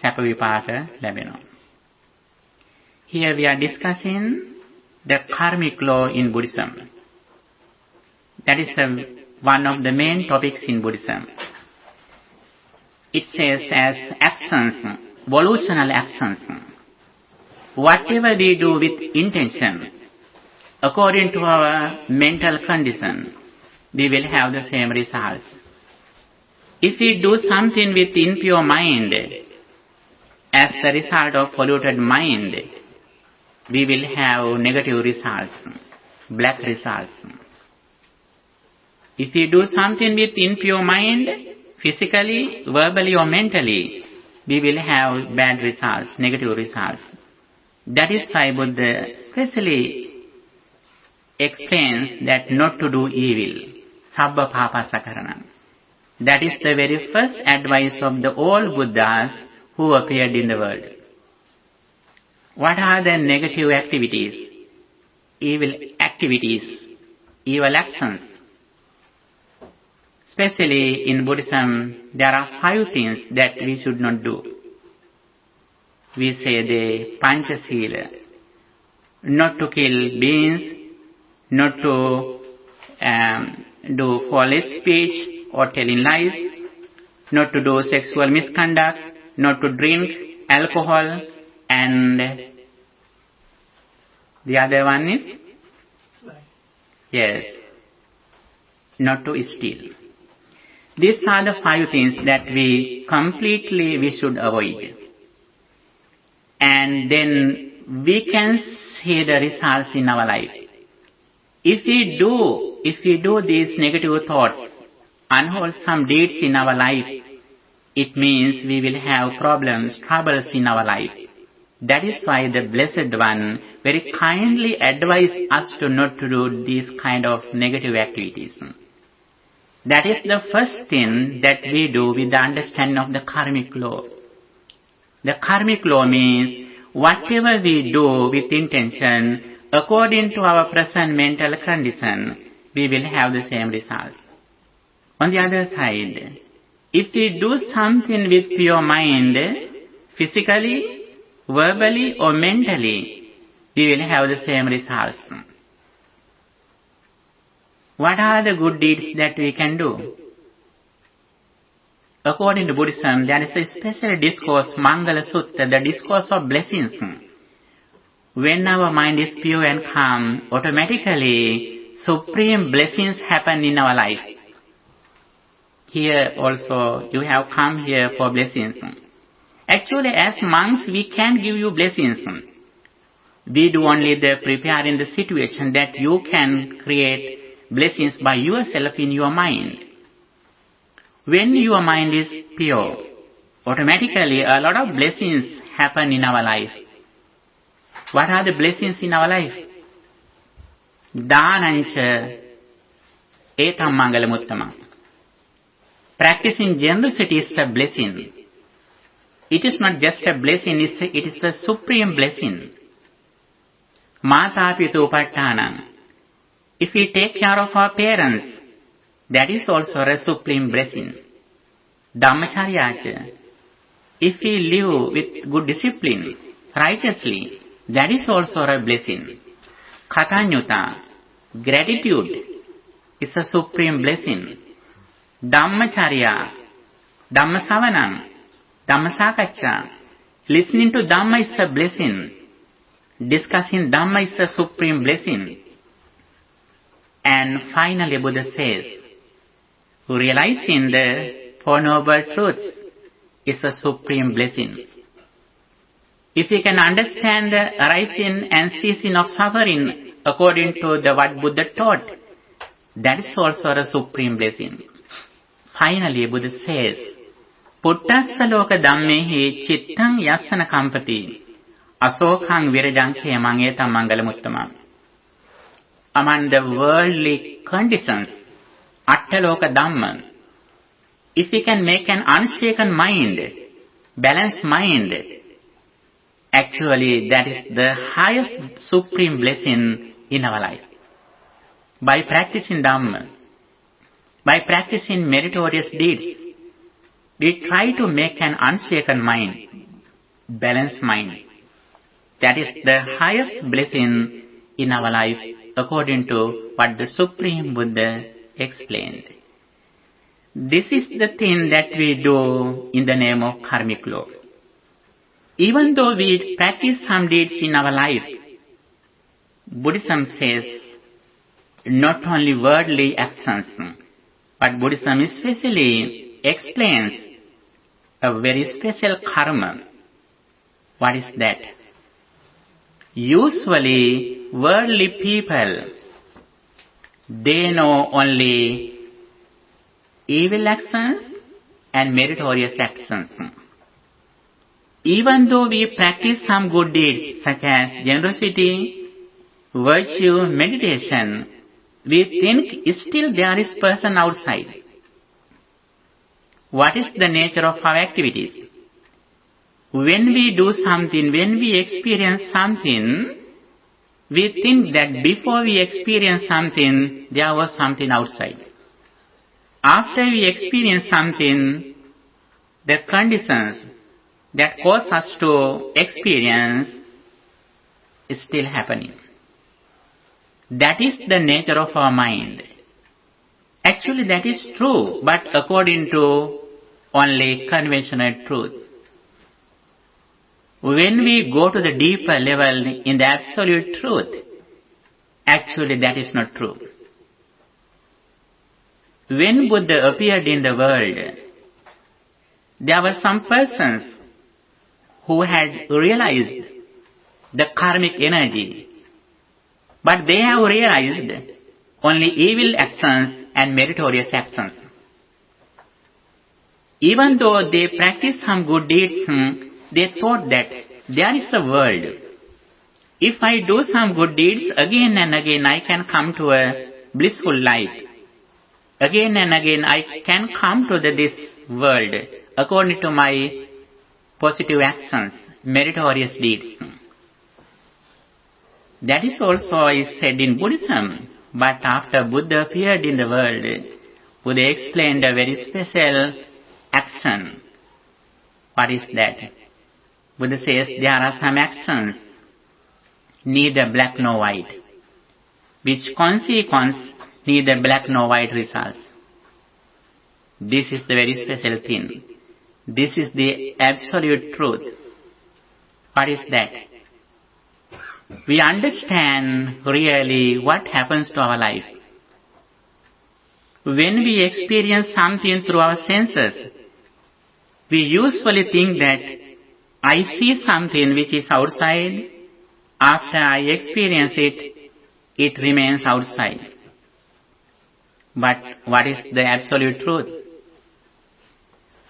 සැප විපාක ලැබෙනවා. Here we are discussing the karmic law in Buddhism. That is one of the main topics in Buddhism. It says as actions, volitional actions. Whatever we do with intention, according to our mental condition, we will have the same results. If we do something with impure mind, as the result of polluted mind, we will have negative results, black results. If we do something with impure mind, physically, verbally or mentally, we will have bad results, negative results. That is why Buddha specially explains that not to do evil, sabba papasa karanam. That is the very first advice of the all Buddhas who appeared in the world. What are the negative activities, evil actions? Especially in Buddhism, there are 5 things that we should not do. We say the Panchasila: not to kill beings, not to do false speech or telling lies, not to do sexual misconduct, not to drink alcohol, and the other one is? Yes, not to steal. These are the 5 things that we should avoid. And then we can see the results in our life. If we do these negative thoughts, unwholesome deeds in our life, it means we will have problems, troubles in our life. That is why the Blessed One very kindly advised us to not to do these kind of negative activities. That is the first thing that we do with the understanding of the karmic law. The karmic law means whatever we do with intention, according to our present mental condition, we will have the same results. On the other side, if we do something with pure mind, physically, verbally or mentally, we will have the same results. What are the good deeds that we can do? According to Buddhism, there is a special discourse, Mangala Sutta, the discourse of blessings. When our mind is pure and calm, automatically supreme blessings happen in our life. Here also, you have come here for blessings. Actually, as monks, we can give you blessings. We do only the preparing the situation that you can create blessings by yourself in your mind. When your mind is pure, automatically a lot of blessings happen in our life. What are the blessings in our life? Dhanancha etam mangalamuttamam. Practicing generosity is a blessing. It is not just a blessing, it is a supreme blessing. Mata pitu pattanam. If we take care of our parents, that is also a supreme blessing. Dhammacharyacha. If we live with good discipline, righteously, that is also a blessing. Katanyuta. Gratitude is a supreme blessing. Dhammacharya. Dhammasavanam. Dhammasakacha. Listening to Dhamma is a blessing. Discussing Dhamma is a supreme blessing. And finally Buddha says, realizing the Four Noble Truths is a supreme blessing. If we can understand the arising and ceasing of suffering according to what Buddha taught, that is also a supreme blessing. Finally Buddha says, Puttassa loka dhammehi chittang yassana kampati asokang virajang khemang etam mangalamuttamam. Among the worldly conditions, Attaloka Dhamma, if we can make an unshaken mind, balanced mind, actually that is the highest supreme blessing in our life. By practicing Dhamma, by practicing meritorious deeds, we try to make an unshaken mind, balanced mind. That is the highest blessing in our life, according to what the Supreme Buddha explained. This is the thing that we do in the name of karmic law. Even though we practice some deeds in our life, Buddhism says not only worldly actions, but Buddhism especially explains a very special karma. What is that? Usually, worldly people, they know only evil actions and meritorious actions. Even though we practice some good deeds such as generosity, virtue, meditation, we think still there is person outside. What is the nature of our activities? When we do something, when we experience something, we think that before we experience something, there was something outside. After we experience something, the conditions that cause us to experience is still happening. That is the nature of our mind. Actually, that is true, but according to only conventional truth. When we go to the deeper level in the absolute truth, actually that is not true. When Buddha appeared in the world, there were some persons who had realized the karmic energy, but they have realized only evil actions and meritorious actions. Even though they practiced some good deeds, they thought that there is a world. If I do some good deeds, again and again I can come to a blissful life. Again and again I can come to this world according to my positive actions, meritorious deeds. That is also is said in Buddhism. But after Buddha appeared in the world, Buddha explained a very special action. What is that? Buddha says there are some actions, neither black nor white, which consequence neither black nor white results. This is the very special thing. This is the absolute truth. What is that? We understand really what happens to our life. When we experience something through our senses, we usually think that I see something which is outside. After I experience it, it remains outside. But what is the absolute truth?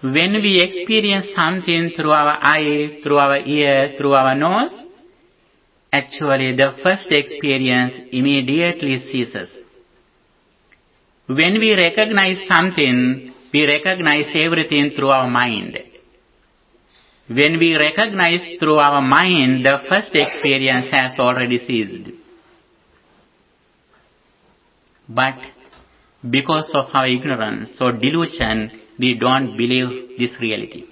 When we experience something through our eye, through our ear, through our nose, actually the first experience immediately ceases. When we recognize something, we recognize everything through our mind. When we recognize through our mind, the first experience has already ceased. But because of our ignorance or delusion, we don't believe this reality.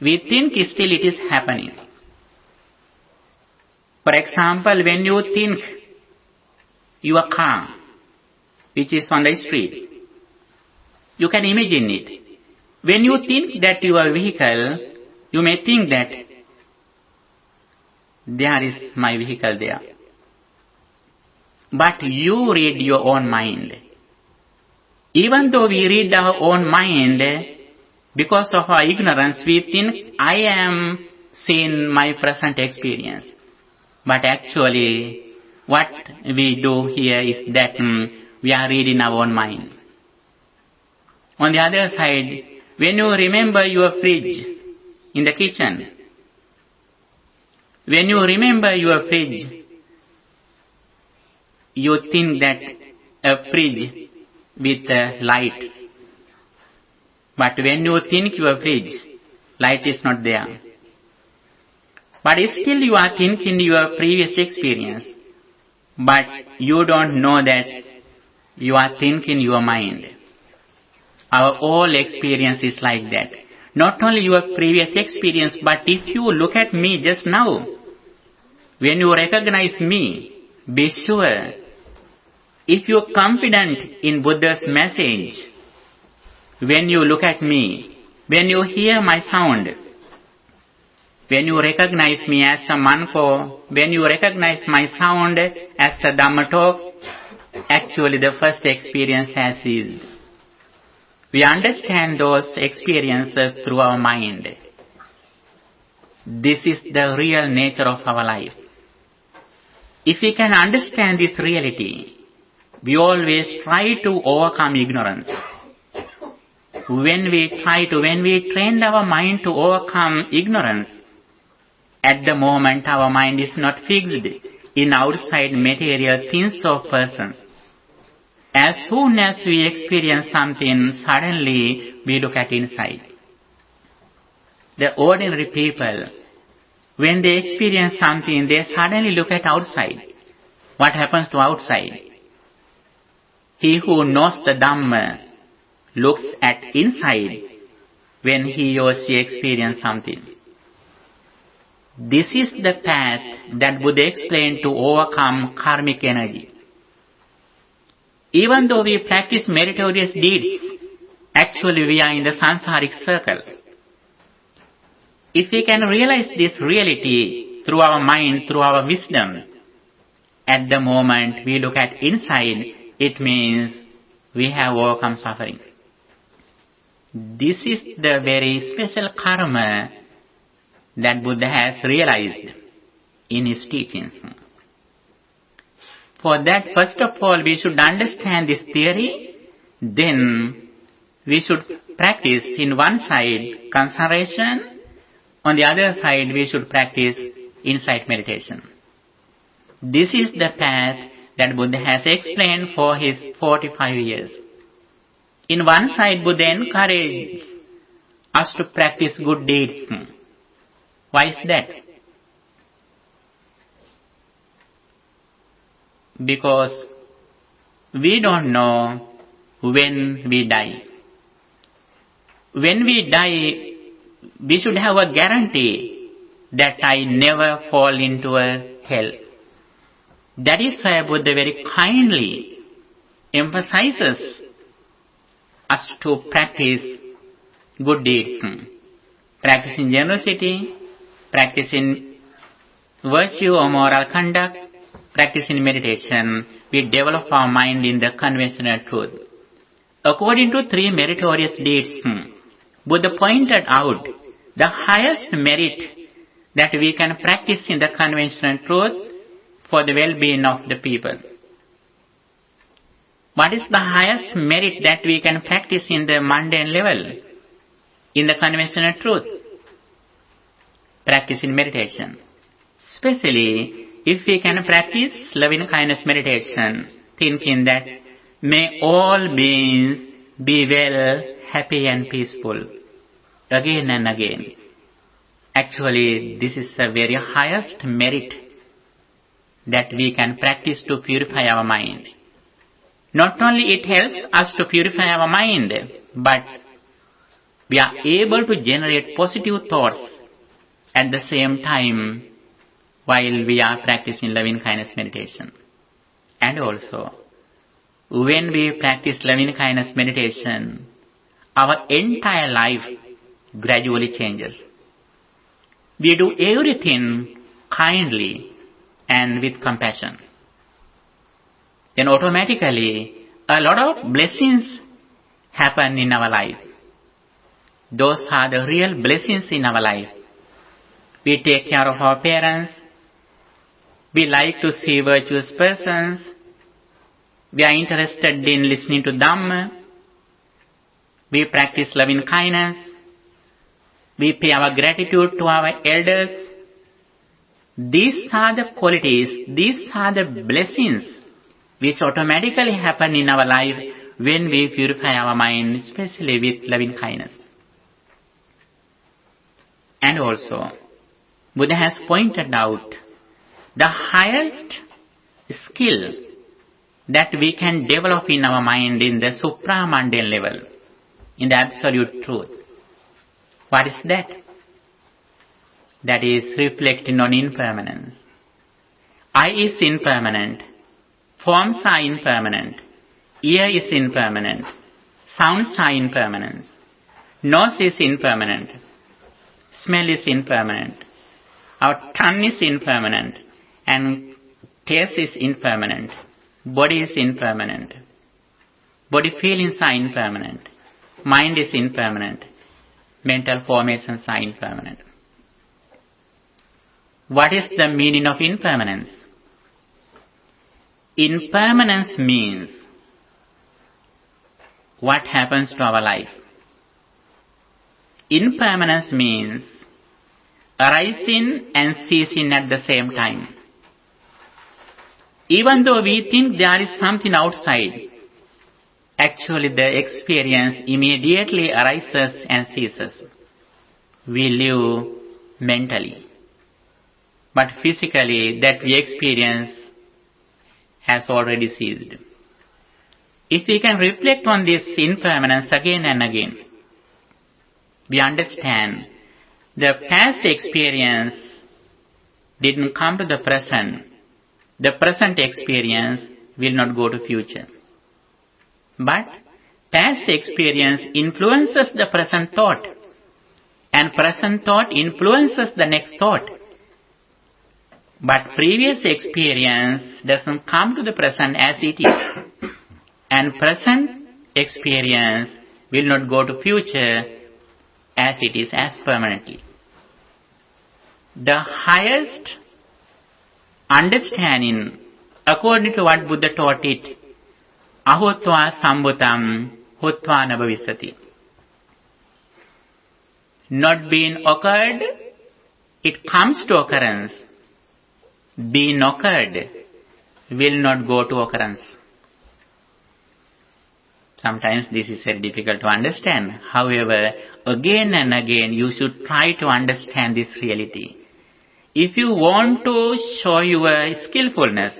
We think still it is happening. For example, when you think your car, which is on the street, you can imagine it. When you think that your vehicle, you may think that there is my vehicle there. But you read your own mind. Even though we read our own mind, because of our ignorance, we think I am seeing my present experience. But actually, what we do here is that we are reading our own mind. On the other side, when you remember your fridge in the kitchen, when you remember your fridge, you think that a fridge with a light. But when you think your fridge, light is not there. But still you are thinking your previous experience. But you don't know that you are thinking your mind. Our whole experience is like that. Not only your previous experience, but if you look at me just now, when you recognize me, be sure, if you are confident in Buddha's message, when you look at me, when you hear my sound, when you recognize me as a manko, when you recognize my sound as a Dhamma talk, Actually, the first experience has ceased. We understand those experiences through our mind. This is the real nature of our life. If we can understand this reality, we always try to overcome ignorance. When we train our mind to overcome ignorance, at the moment our mind is not fixed in outside material things or persons. As soon as we experience something, suddenly we look at inside. The ordinary people, when they experience something, they suddenly look at outside. What happens to outside? He who knows the Dhamma looks at inside when he or she experiences something. This is the path that Buddha explained to overcome karmic energy. Even though we practice meritorious deeds, actually we are in the samsaric circle. If we can realize this reality through our mind, through our wisdom, at the moment we look at inside, it means we have overcome suffering. This is the very special karma that Buddha has realized in his teachings. For that, first of all, we should understand this theory, then we should practice in one side concentration, on the other side we should practice insight meditation. This is the path that Buddha has explained for his 45 years. In one side, Buddha encouraged us to practice good deeds. Why is that? Because we don't know when we die. When we die, we should have a guarantee that I never fall into a hell. That is why Buddha very kindly emphasizes us to practice good deeds. Practice in generosity, practice in virtue or moral conduct, practice in meditation. We develop our mind in the conventional truth. According to 3 meritorious deeds, Buddha pointed out the highest merit that we can practice in the conventional truth for the well-being of the people. What is the highest merit that we can practice in the mundane level, in the conventional truth? Practice in meditation. Especially if we can practice loving kindness meditation, thinking that may all beings be well, happy and peaceful, again and again. Actually, this is the very highest merit that we can practice to purify our mind. Not only it helps us to purify our mind, but we are able to generate positive thoughts at the same time while we are practicing loving kindness meditation. And also, when we practice loving kindness meditation, our entire life gradually changes. We do everything kindly and with compassion. Then automatically a lot of blessings happen in our life. Those are the real blessings in our life. We take care of our parents. We like to see virtuous persons. We are interested in listening to Dhamma. We practice loving kindness. We pay our gratitude to our elders. These are the qualities, these are the blessings which automatically happen in our life when we purify our mind, especially with loving kindness. And also, Buddha has pointed out the highest skill that we can develop in our mind in the supramundane level, in the absolute truth. What is that? That is reflecting on impermanence. Eye is impermanent. Forms are impermanent. Ear is impermanent. Sounds are impermanent. Nose is impermanent. Smell is impermanent. Our tongue is impermanent. And taste is impermanent. Body is impermanent. Body feelings are impermanent. Mind is impermanent. Mental formations are impermanent. What is the meaning of impermanence? Impermanence means what happens to our life. Impermanence means arising and ceasing at the same time. Even though we think there is something outside, actually the experience immediately arises and ceases. We live mentally, but physically that we experience has already ceased. If we can reflect on this impermanence again and again, we understand the past experience didn't come to the present. The present experience will not go to future. But past experience influences the present thought, and present thought influences the next thought. But previous experience doesn't come to the present as it is. And present experience will not go to future as it is, as permanently. The highest understanding, according to what Buddha taught it, ahotva sambhutam hotva nabhavisati. Not being occurred, it comes to occurrence. Being occurred will not go to occurrence. Sometimes this is very difficult to understand. However, again and again you should try to understand this reality. If you want to show your skillfulness,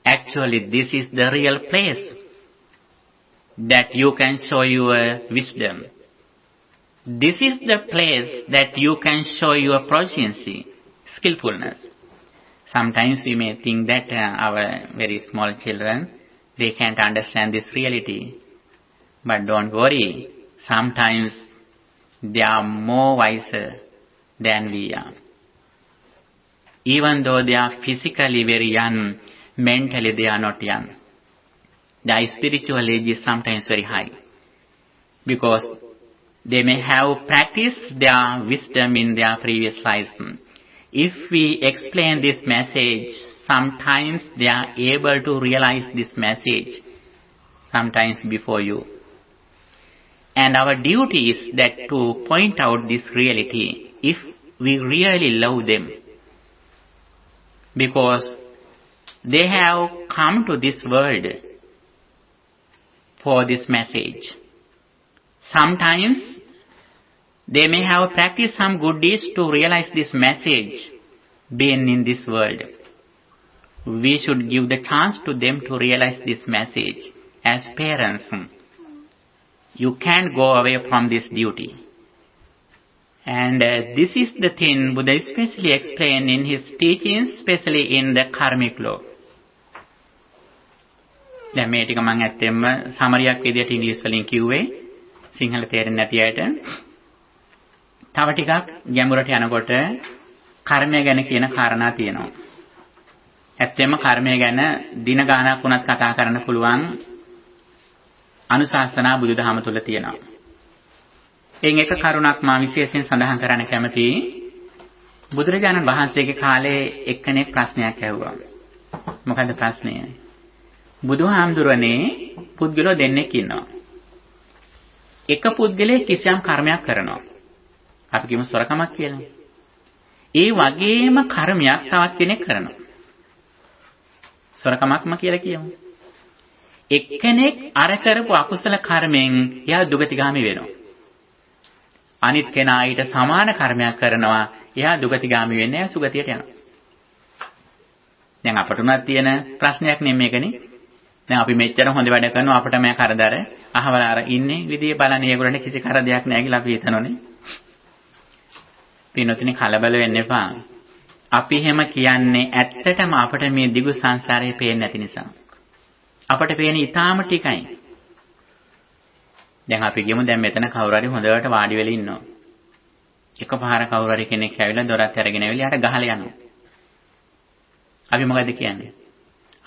actually this is the real place that you can show your wisdom. This is the place that you can show your proficiency, skillfulness. Sometimes we may think that our very small children, they can't understand this reality. But don't worry, sometimes they are more wiser than we are. Even though they are physically very young, mentally they are not young. Their spiritual age is sometimes very high, because they may have practiced their wisdom in their previous lives. If we explain this message, sometimes they are able to realize this message, sometimes before you. And our duty is that to point out this reality if we really love them. Because they have come to this world for this message. Sometimes they may have practiced some good deeds to realize this message being in this world. We should give the chance to them to realize this message. As parents, you can't go away from this duty. And this is the thing Buddha especially explained in his teachings, especially in the karmic law. දැන් මේ ටික මම ඇත්තෙන්ම සමරියක් විදියට ඉංග්‍රීසි වලින් කිව්වේ සිංහල තේරෙන්නේ නැති අයට. තව ටිකක් ගැඹුරට යනකොට කර්මය ගැන කියන කාරණා තියෙනවා. ඇත්තෙන්ම කර්මය ගැන දින ගාණක් වුණත් කතා කරන්න පුළුවන් අනුශාසනා බුදුදහම තුල තියෙනවා. එයින් එක කරුණක් මා විශේෂයෙන් සඳහන් කරන්න කැමතියි. බුදුරජාණන් වහන්සේගේ කාලේ එක්කෙනෙක් ප්‍රශ්නයක් ඇහුවා. මොකද ප්‍රශ්නය? බුදුහාමුදුරනේ පුද්ගලෝ දෙන්නෙක් ඉන්නවා. එක පුද්ගලයෙක් කිසියම් කර්මයක් කරනවා. අපි කියමු සොරකමක් කියලා. ඒ වගේම කර්මයක් තවත් කෙනෙක් කරනවා. සොරකමක්ම කියලා කියමු. එක්කෙනෙක් අර කරපු අකුසල කර්මෙන් එයා දුගතිගාමී වෙනවා. අනිත් කෙනා ඊට සමාන කර්මයක් කරනවා. එයා දුගතිගාමී වෙන්නේ නැහැ, සුගතියට යනවා. දැන් අපට උනත් තියෙන ප්‍රශ්නයක් නෙමෙයි මේකනේ. දැන් අපි මෙච්චර හොඳ වැඩ කරනවා අපිට මේ කරදර අහවලා අර ඉන්නේ විදිය බලන්නේ ඒගොල්ලන්ට කිසි කරදරයක් නැහැ කියලා අපි හිතනෝනේ. පින්නොතිනේ කලබල වෙන්න එපා. අපි එහෙම කියන්නේ ඇත්තටම අපිට මේ දිගු සංසාරේ පේන්නේ නැති නිසා. අපට පේන්නේ ඊටාම ටිකයි. දැන් අපි කියමු දැන් මෙතන කවුරු හරි හොඳට වාඩි වෙලා ඉන්නවා. එකපාර කවුරු හරි කෙනෙක් ඇවිල්ලා දොරත් අරගෙන ඇවිල්ලා යාට ගහලා යනවා. අපි මොකද කියන්නේ?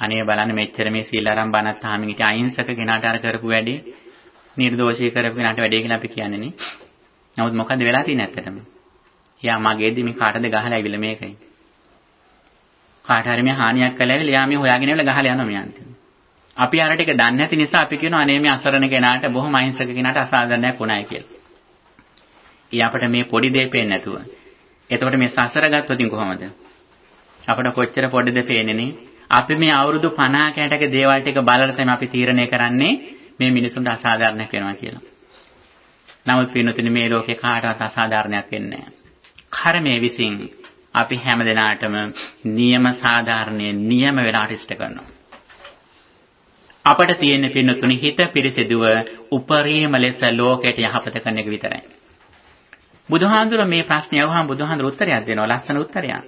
අනේ බලන්න මෙච්චර මේ සීල ආරම්භ බණත් අහමින් ඉති අහිංසක කෙනාට අර කරපු වැඩේ නිර්දෝෂී කරපු කෙනාට වැඩේ කියලා අපි කියන්නේ නේ. නමුත් මොකද වෙලා තියෙන්නේ ඇත්තටම? යා මගේදී මේ කාටද ගහලා ඇවිල්ලා මේකයි. කාට හරි මේ හානියක් කළා ඇවිල්ලා යා මේ හොයාගෙන ඇවිල්ලා ගහලා යනවා මේ අන්තිම. අපි අර ටික දන්නේ නැති නිසා අපි කියනවා අනේ මේ අසරණ කෙනාට බොහොම අහිංසක කෙනාට අසාධාරණයක් වුණායි කියලා. ඊ අපිට මේ පොඩි දේ පේන්නේ නැතුව. එතකොට මේ සසර ගත්තොත් කොහොමද? අපිට කොච්චර පොඩිද පේන්නේ නේ? අපි මේ අවුරුදු 50 60ක දේවල් ටික බලලා තමයි අපි තීරණය කරන්නේ මේ මිනිසුන්ට අසාධාරණයක් වෙනවා කියලා. නමුත් පින්නතුනි මේ ලෝකේ කාටවත් අසාධාරණයක් වෙන්නේ නැහැ. කර්මයේ විසින් අපි හැම දිනාටම නියම සාධාරණයේ නියම වෙලාවට ඉෂ්ට කරනවා. අපට තියෙන පින්නතුනි හිත පිරිසිදුව උපරිම ලෙස ලෝකයට යහපත කරන එක විතරයි. බුදුහාඳුර මේ ප්‍රශ්නේ අහුවම බුදුහාඳුර උත්තරයක් දෙනවා ලස්සන උත්තරයක්.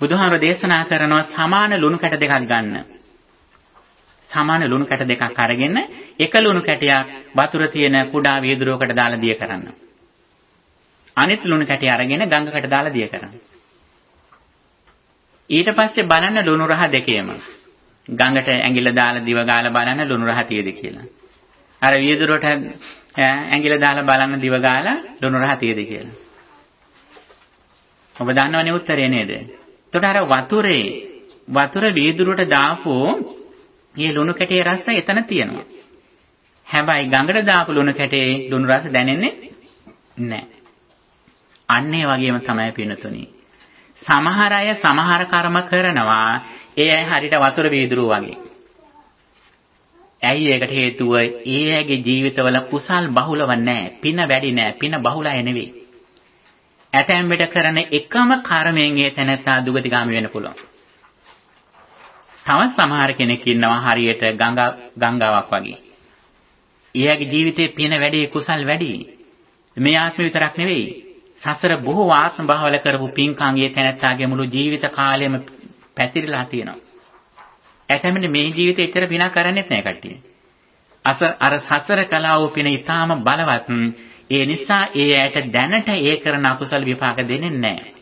බුදුහාඳුර දේශනා කරනවා සමාන ලුණු කැට දෙකක් ගන්න. සමාන ලුණු කැට දෙකක් අරගෙන එක ලුණු කැටයක් වතුර තියෙන කුඩා වීදුරුවකට දාලා දිය කරන්න. අනිත් ලුණු කැටය අරගෙන ගඟකට දාලා දිය කරන්න. ඊට පස්සේ බලන්න ලුණු රහ දෙකේම ගඟට ඇඟිල්ල දාලා දිව ගාලා බලන්න ලුණු රහ තියෙද කියලා. අර වීදුරුවට ඇඟිල්ල දාලා බලන්න දිව ගාලා ලුණු රහ තියෙද කියලා. ඔබ දන්නවනේ උත්තරේ නේද? එතකොට අර වතුර වීදුරුවට දාපු මේ ලුණු කැටේ රස එතන තියෙනවා. හැබැයි ගඟට දාපු ලුණු කැටේ ලුණු රස දැනෙන්නේ නැහැ. අන්න ඒ වගේම තමයි පින්නතුනි. සමහර අය සමහර කර්ම කරනවා ඒ අය හරියට වතුර වීදුරුව වගේ. ඇයි ඒකට හේතුව? ඒ අයගේ ජීවිතවල කුසල් බහුලව නැහැ. පින වැඩි නැහැ. පින බහුලයි නෙවෙයි. ඇතැම් විට කරන එකම කර්මයෙන් ඒ තැනැත්තා දුගතිගාමී වෙන්න පුළුවන්. තවත් සමහර කෙනෙක් ඉන්නවා හරියට ගංගාවක් වගේ. එයාගේ ජීවිතේ පින වැඩි කුසල් වැඩි. මේ ආත්ම විතරක් නෙවෙයි. සසර බොහෝ ආත්ම භාවල කරපු පින්කංගයේ තැනැත්තාගේ මුළු ජීවිත කාලෙම පැතිරලා තියෙනවා. ඇතැම්මනේ මේ ජීවිතේ ඉතර පිනක් කරන්නේත් නැහැ කට්ටිය. අර සසර කලාව පින ඊටාම බලවත්. ඒ නිසා ඒ ඇයට දැනට ඒ කරන අකුසල විපාක දෙන්නේ නැහැ.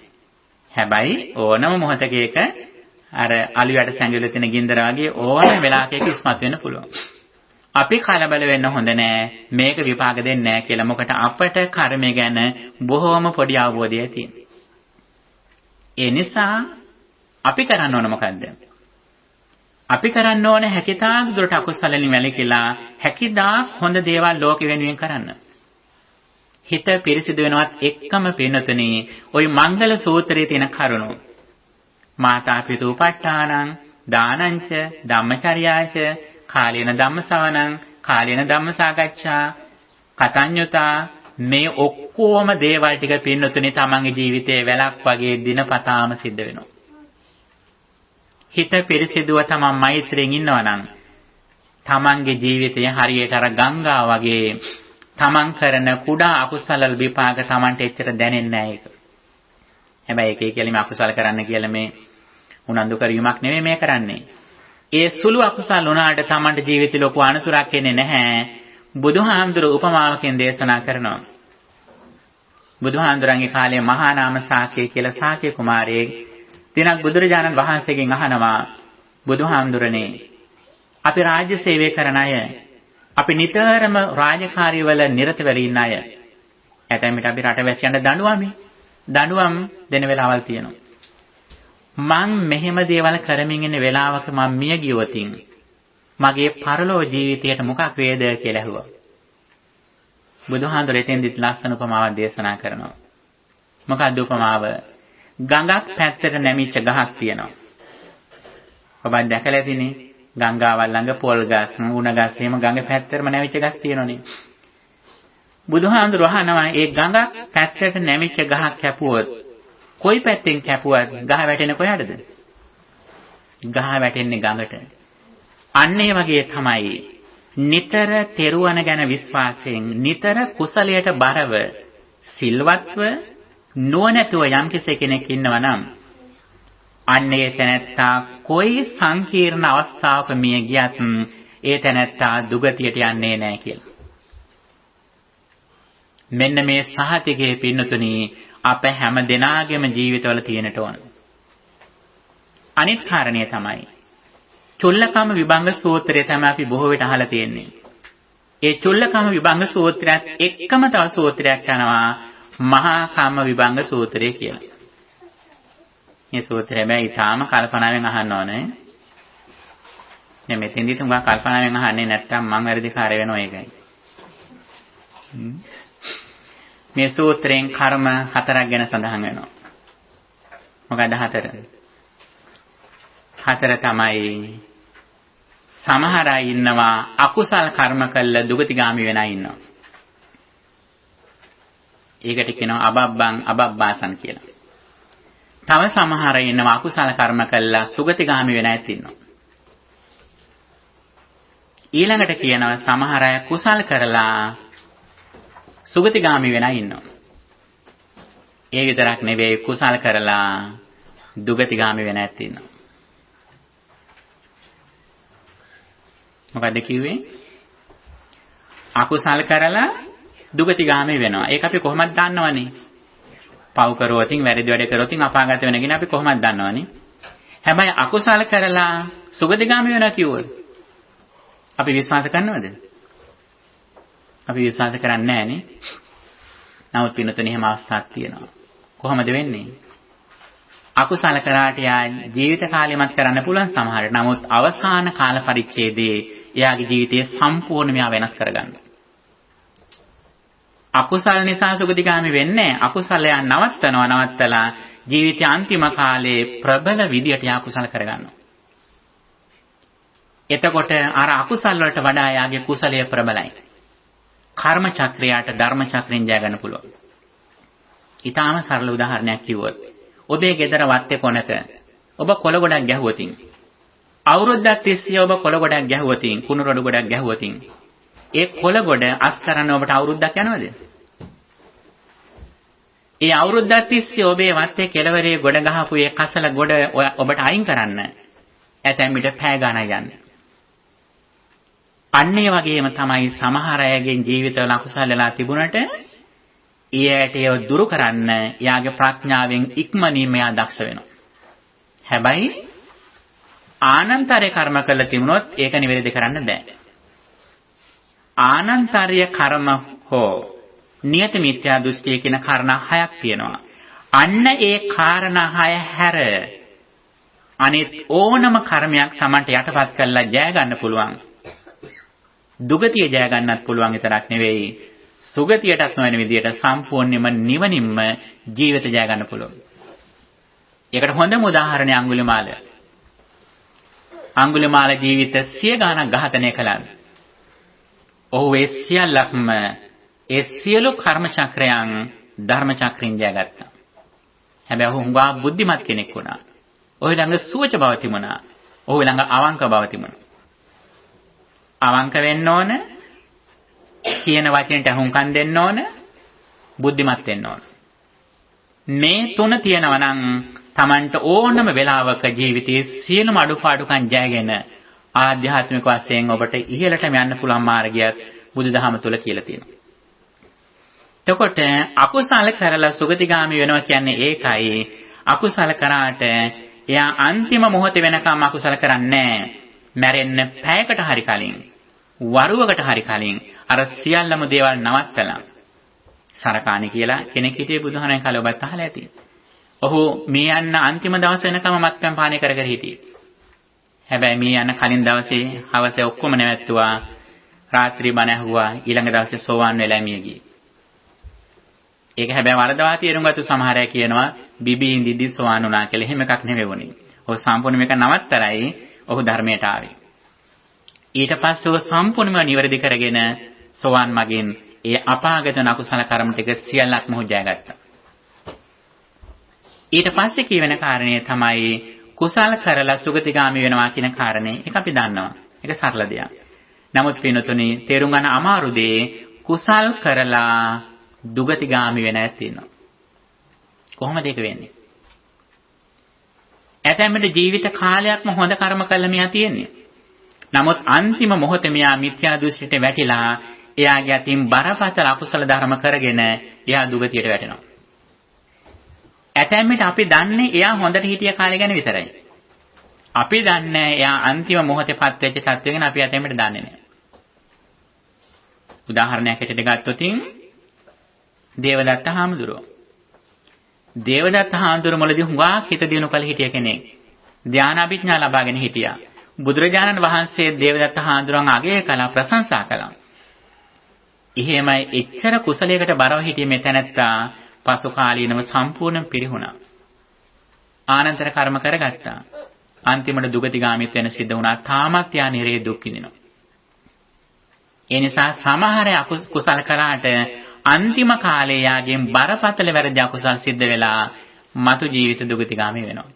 හැබැයි ඕනම මොහොතක ඒක අර අලියට සැඟවිලා තියෙන ගින්දර වගේ ඕනම වෙලාවක ඒක ඉස්මතු වෙන්න පුළුවන්. අපි කලබල වෙන්න හොඳ නෑ මේක විපාක දෙන්නේ නෑ කියලා. මොකට අපට කර්මය ගැන බොහෝම පොඩි අවබෝධයක් තියෙනවා. ඒ නිසා අපි කරන්න ඕන මොකද්ද? අපි කරන්න ඕන හැකිතාක් දුරට අකුසලෙන් වැළකීලා හැකිදාක් හොඳ දේවල් ලෝකෙ වෙනුවෙන් කරන්න. හිත පිරිසිදු වෙනවත් එක්කම පින්නතුනි ওই මංගල සූත්‍රයේ තියෙන කරුණු මාතා පිතූපට්ඨානං දානංච ධම්මචර්යාච කාලේන ධම්මසවණං කාලේන ධම්මසාකච්ඡා කතඤ්ඤුතා මේ ඔක්කොම දේවල් ටික පින්නතුනි තමන්ගේ ජීවිතයේ වැලක් වගේ දිනපතාම සිද්ධ වෙනවා. හිත පිරිසිදුව තමන් මෛත්‍රියෙන් ඉන්නවා නම් තමන්ගේ ජීවිතය හරියට අර ගංගා වගේ තමන් කරන කුඩා අකුසල විපාක තමන්ට එච්චර දැනෙන්නේ නැහැ ඒක. හැබැයි ඒකේ කියලා මේ අකුසල කරන්න කියලා මේ උනන්දු කරීමක් නෙමෙයි මේ කරන්නේ. ඒ සුළු අකුසල උනාට තමන්ට ජීවිතේ ලොකු අනතුරක් එන්නේ නැහැ. බුදුහාමුදුර උපමාවකින් දේශනා කරනවා. බුදුහාමුදුරන්ගේ කාලේ මහා නාම සාක්‍ය කියලා සාක්‍ය කුමාරයෙක් දිනක් බුදුරජාණන් වහන්සේගෙන් අහනවා බුදුහාමුදුරනේ අපි රාජ්‍ය සේවය කරන අය අපි නිතරම රාජකාරිවල නිරත වෙලා ඉන්න අය ඇතැම් විට අපි රටවැසියන්ට දඬුවම් දෙන වෙලාවල් තියෙනවා. මං මෙහෙම දේවල් කරමින් ඉන්න වෙලාවක මම මිය ගියොතින් මගේ පරලෝ ජීවිතයට මොකක් වේද කියලා ඇහුවා. බුදුහාමුදුරේ එතෙන්දිත් ලස්සන උපමාවක් දේශනා කරනවා. මොකක්ද උපමාව? ගඟක් පැත්තට නැමිච්ච ගහක් තියෙනවා. ඔබ දැකලා ඇතිනේ ගංගාවල් ළඟ පොල් ගස්, උණ ගස් එහෙම ගඟේ පැත්තටම නැමිච්ච ගස් තියෙනවනේ. බුදුහාමුදුරුවෝ අහනවා ඒ ගඟක් පැත්තට නැමිච්ච ගහක් කැපුවොත් කොයි පැත්තෙන් කැපුවත් ගහ වැටෙන්නේ කොහටද? ගහ වැටෙන්නේ ගඟට. අන්න ඒ වගේ තමයි නිතර තෙරුවන් ගැන විශ්වාසයෙන් නිතර කුසලයට බරව සිල්වත්ව නොනැතුව යම් කෙනෙක් ඉන්නවා නම් අන්නේ තැනැත්තා කොයි සංකීර්ණ අවස්ථාවක මිය ගියත් ඒ තැනැත්තා දුගතියට යන්නේ නැහැ කියලා. මෙන්න මේ සහතිකයේ පින්නතුණි අප හැම දිනාගේම ජීවිතවල තියෙනට ඕන. අනිත් කාරණේ තමයි චුල්ලකම විභංග සූත්‍රය තමයි අපි බොහෝ විට අහලා තියෙන්නේ. ඒ චුල්ලකම විභංග සූත්‍රයත් එක්කම තව සූත්‍රයක් යනවා මහා කම්ම විභංග සූත්‍රය කියලා. මේ සූත්‍රය හැබැයි ඊටාම කල්පනාවෙන් අහන්න ඕනේ. දැන් මෙතෙන්දී තුඟා කල්පනාවෙන් අහන්නේ නැත්තම් මං වැරදිකාරය වෙනවා ඒකයි. මේ සූත්‍රයෙන් කර්ම 4ක් ගැන සඳහන් වෙනවා. මොකක්ද 4? 4 තමයි සමහර අය ඉන්නවා අකුසල් කර්ම කළා දුගතිගාමි වෙන අය ඉන්නවා. ඒකට කියනවා අබබ්බං අබබ්බාසන් කියලා. තව සමහර අය ඉන්නවා අකුසල කර්ම කළා සුගතිගාමි වෙන අයත් ඉන්නවා. ඊළඟට කියනවා සමහර අය කුසල් කරලා සුගතිගාමි වෙන අය ඉන්නවා. ඒ විතරක් නෙවෙයි කුසල් කරලා දුගතිගාමි වෙන අයත් ඉන්නවා. මොකද්ද කිව්වේ? අකුසල් කරලා දුගතිගාමී වෙනවා. ඒක අපි කොහොමද දන්නවනේ? පව් කරොතින් වැරදි වැඩ කරොතින් අපාගත වෙන කෙනා අපි කොහොමද දන්නවනේ? හැබැයි අකුසල් කරලා සුගතිගාමී වෙනවා කිව්වොත් අපි විශ්වාස කරනවද? අපි විශ්වාස කරන්නේ නැහනේ. නමුත් පින්නතුනේ එහෙම අවස්ථාවක් තියෙනවා. කොහොමද වෙන්නේ? අකුසල කරාට යා ජීවිත කාලෙමත් කරන්න පුළුවන් සමහරට. නමුත් අවසාන කාල පරිච්ඡේදයේ එයාගේ ජීවිතය සම්පූර්ණයෙන්ම වෙනස් කරගන්න. අකුසල නිසා සුගතිගාමි වෙන්නේ අකුසලයන් නවත්තලා ජීවිතයේ අන්තිම කාලයේ ප්‍රබල විදියට යා කුසල කරගන්නවා. එතකොට අර අකුසල වලට වඩා යාගේ කුසලය ප්‍රබලයි. කර්ම චක්‍රයට ධර්ම චක්‍රෙන් ජය ගන්න පුළුවන්. ඊටාම සරල උදාහරණයක් කිව්වොත් ඔබේ ගෙදර වත්තේ කොනක ඔබ කොළ ගොඩක් ගැහුවොතින් අවුරුද්දක් තිස්සේ ඔබ කොළ ගොඩක් ගැහුවොතින් කුණු රොඩු ගොඩක් ගැහුවොතින් ඒ කොළ ගොඩ අස් කරන්න ඔබට අවුරුද්දක් යනවද? ඒ අවුරුද්දක් තිස්සේ ඔබේ වත්තේ කෙළවරේ ගොඩ ගහපු ඒ කසල ගොඩ ඔබට අයින් කරන්න ඇතැම් විට පැය ගණන් යන්නේ. අන්න ඒ වගේම තමයි සමහර අයගේ ජීවිතවල අකුසල වෙලා තිබුණට ඊයට ඒව දුරු කරන්න එයාගේ ප්‍රඥාවෙන් ඉක්මනින්ම එයා දක්ෂ වෙනවා. හැබැයි ආනන්තරය කර්ම කළ තිබුණොත් ඒක නිවැරදි කරන්න බෑ. ආනන්තරය කර්ම හෝ නියත මිත්‍යා දෘෂ්ටිය කියන කාරණා 6ක් තියෙනවා. අන්න ඒ කාරණා 6 හැර අනිත් ඕනම කර්මයක් Tamanට යටපත් කරලා ජය ගන්න පුළුවන්. දුගතිය ජය ගන්නත් පුළුවන් විතරක් නෙවෙයි සුගතියටත් නොවන විදියට සම්පූර්ණයෙන්ම නිවනින්ම ජීවිත ජය ගන්න පුළුවන්. ඒකට හොඳම උදාහරණය අඟුලිමාල. අඟුලිමාල ජීවිත 100 ගණන් ඝාතනය කළා. ඔහු ඒ සියල්ලක්ම ඒ සියලු කර්ම චක්‍රයන් ධර්ම චක්‍රෙන් ජයගත්තා. හැබැයි ඔහු හුඟා බුද්ධිමත් කෙනෙක් වුණා. ඔහු ළඟ සුවච බව තිබුණා. ඔහු ළඟ අවංක බව තිබුණා. අවංක වෙන්න ඕන, කියන වචනට අහුම්කම් දෙන්න ඕන, බුද්ධිමත් වෙන්න ඕන. මේ තුන තියෙනවා නම් Tamanට ඕනම වෙලාවක ජීවිතයේ සියලුම අඩුපාඩුකම් ජයගෙන ආධ්‍යාත්මික වශයෙන් ඔබට ඉහළටම යන්න පුළුවන් මාර්ගයක් බුදුදහම තුල කියලා තියෙනවා. එතකොට අකුසල කරලා සුගතිගාමි වෙනවා කියන්නේ ඒකයි. අකුසල කරාට එයා අන්තිම මොහොත වෙනකම් අකුසල කරන්නේ නැහැ. මැරෙන්න පැයකට හරි කලින්, වරුවකට හරි කලින් අර සියල්ලම දේවල් නවත්තලා. සරකාණි කියලා කෙනෙක් හිටියේ බුදුහාමයන් කාලේ ඔබත් අහලා ඇති. ඔහු මේ යන්න අන්තිම දවස් වෙනකම් මත්පැන් පානය කර හිටියේ. හැබැයි මේ යන කලින් දවසේ හවසේ ඔක්කොම නැවැත්තුවා. රාත්‍රී බණ ඇහුවා. ඊළඟ දවසේ සෝවාන් වෙලා මිය ගියේ. ඒක හැබැයි වරදවා තේරුම් ගත්ත සමහර අය කියනවා බිබී ඉඳිද්දි සෝවාන් වුණා කියලා. එහෙම එකක් නෙවෙයි වුණේ. ඔහු සම්පූර්ණ මේක නවත්තරයි ඔහු ධර්මයට ආවේ. ඊට පස්සේ ඔහු සම්පූර්ණයෙන්ම නිවැරදි කරගෙන සෝවාන් මගින් ඒ අපාගත අකුසල කර්ම ටික සියල්ලක්ම ඔහු ජයගත්තා. ඊට පස්සේ කියවෙන කාරණේ තමයි කුසල කරලා සුගතිගාමි වෙනවා කියන කාරණේ. ඒක අපි දන්නවා. ඒක සරල දෙයක්. නමුත් පින්තුනි තේරුම් ගන්න අමාරු දේ කුසල් කරලා දුගතිගාමි වෙන අය තියෙනවා. කොහොමද ඒක වෙන්නේ? ඇතැම්මට ජීවිත කාලයක්ම හොඳ කර්ම කළා මෙයා තියෙන්නේ. නමුත් අන්තිම මොහොතේ මෙයා මිත්‍යා දෘෂ්ටියට වැටිලා එයාගේ අතින් බරපතල අකුසල ධර්ම කරගෙන එයා දුගතියට වැටෙනවා. ඇතැම්මට අපි දන්නේ එයා හොඳට හිටිය කාලය ගැන විතරයි. අපි දන්නේ එයා අන්තිම මොහොතේපත් වෙච්ච තත්ත්වය ගැන අපි අතෙමට දන්නේ නැහැ. උදාහරණයක් ඇටියට ගත්තොත් දේවදත්ත හාමුදුරුවෝ. දේවදත්ත හාමුදුරුවෝ මුලදී හුඟක් හිත දිනු කළ හිටිය කෙනෙක්. ධානා අභිඥා ලබාගෙන හිටියා. බුදුරජාණන් වහන්සේ දේවදත්ත හාමුදුරුවන් අගය කළා, ප්‍රශංසා කළා. එහෙමයි එච්චර කුසලයකට බරව හිටියේ මේ තැනැත්තා පසු කාලීනව සම්පූර්ණ පිරිහුණා. ආනන්තර කර්ම කරගත්තා. අන්තිමට දුගතිගාමීත්ව වෙන සිද්ධ වුණා. තාමත් යා නිරේ දුක් විඳිනවා. ඒ නිසා සමහර කුසල කළාට අන්තිම කාලේ යාගෙන් බරපතල වැරදි අකුසල් සිද්ධ වෙලා මතු ජීවිත දුගතිගාමී වෙනවා.